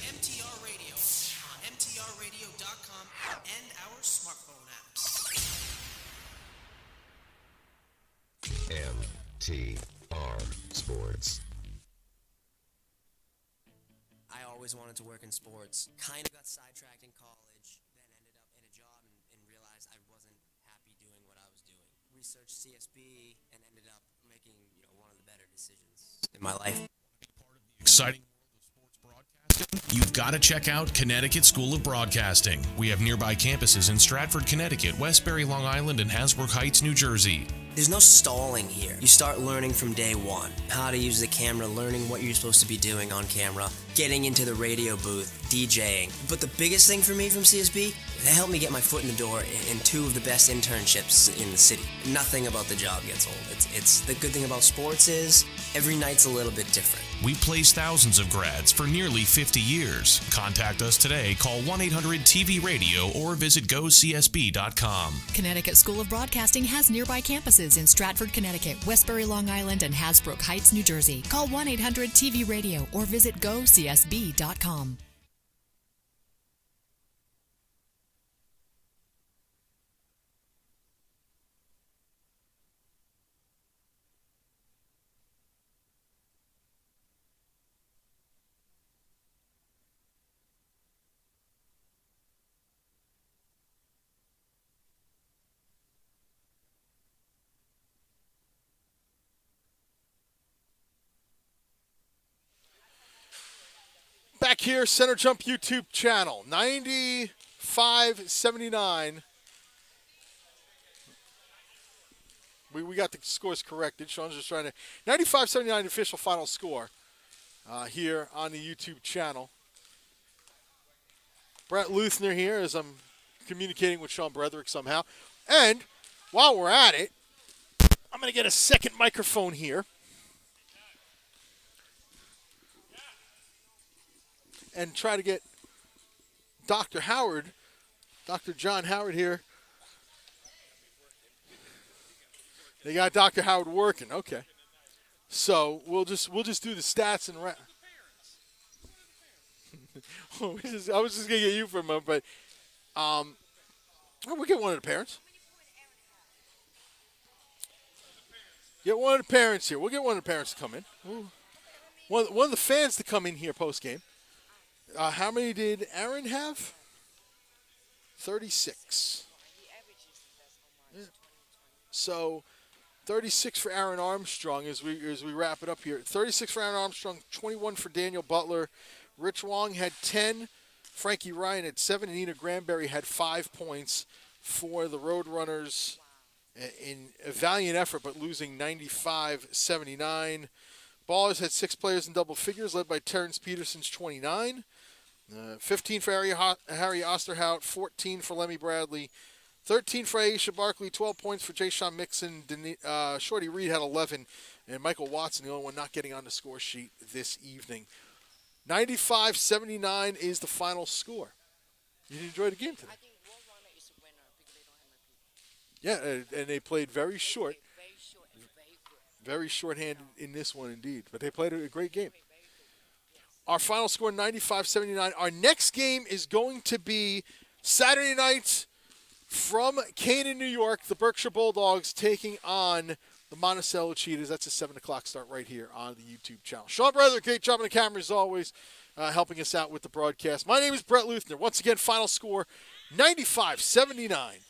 MTR Radio on MTRRadio.com and our smartphone apps. MTR Sports. I always wanted to work in sports. Kind of got sidetracked in college, then ended up in a job and realized I wasn't happy doing what I was doing. Researched CSB and ended up making, one of the better decisions in my life. Exciting world of sports broadcasting? You've got to check out Connecticut School of Broadcasting. We have nearby campuses in Stratford, Connecticut, Westbury, Long Island, and Hasbrook Heights, New Jersey. There's no stalling here. You start learning from day one. How to use the camera, learning what you're supposed to be doing on camera, getting into the radio booth, DJing. But the biggest thing for me from CSB, they helped me get my foot in the door in two of the best internships in the city. Nothing about the job gets old. It's the good thing about sports is every night's a little bit different. We place thousands of grads for nearly 50 years. Contact us today. Call 1-800-TV-RADIO or visit GoCSB.com. Connecticut School of Broadcasting has nearby campuses in Stratford, Connecticut, Westbury, Long Island, and Hasbrook Heights, New Jersey. Call 1-800-TV-RADIO or visit GoCSB.com. Back here, Center Jump YouTube channel, 95-79. We got the scores corrected. Sean's just trying to 95-79 official final score here on the YouTube channel. Brett Luthner here as I'm communicating with Sean Brederick somehow. And while we're at it, I'm going to get a second microphone here. And try to get Dr. Howard, Dr. John Howard here. They got Dr. Howard working. Okay. So we'll just do the stats and I was just gonna get you for a moment, but we'll get one of the parents. Get one of the parents here. We'll get one of the parents to come in. One of the fans to come in here post game. How many did Aaron have? 36. Yeah. So 36 for Aaron Armstrong as we wrap it up here. 36 for Aaron Armstrong, 21 for Daniel Butler. Rich Wong had 10. Frankie Ryan had 7. And Nina Granberry had 5 points for the Roadrunners in a valiant effort, but losing 95-79. Ballers had 6 players in double figures, led by Terrence Peterson's 29. 15 for Harry Osterhout, 14 for Lemmy Bradley, 13 for Aisha Barkley, 12 points for Jay-Sean Mixon. Shorty Reed had 11, and Michael Watson, the only one not getting on the score sheet this evening. 95-79 is the final score. You enjoyed the game today? Yeah, and they played very short. Very short-handed in this one indeed, but they played a great game. Our final score, 95-79. Our next game is going to be Saturday night from Canaan, New York. The Berkshire Bulldogs taking on the Monticello Cheetahs. That's a 7 o'clock start right here on the YouTube channel. Sean Brother, great job on the camera as always, helping us out with the broadcast. My name is Brett Luthner. Once again, final score, 95-79.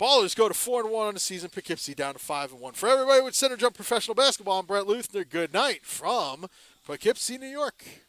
Ballers go to 4-1 on the season. Poughkeepsie down to 5-1. For everybody with Center Jump Professional Basketball, I'm Brett Luthner. Good night from Poughkeepsie, New York.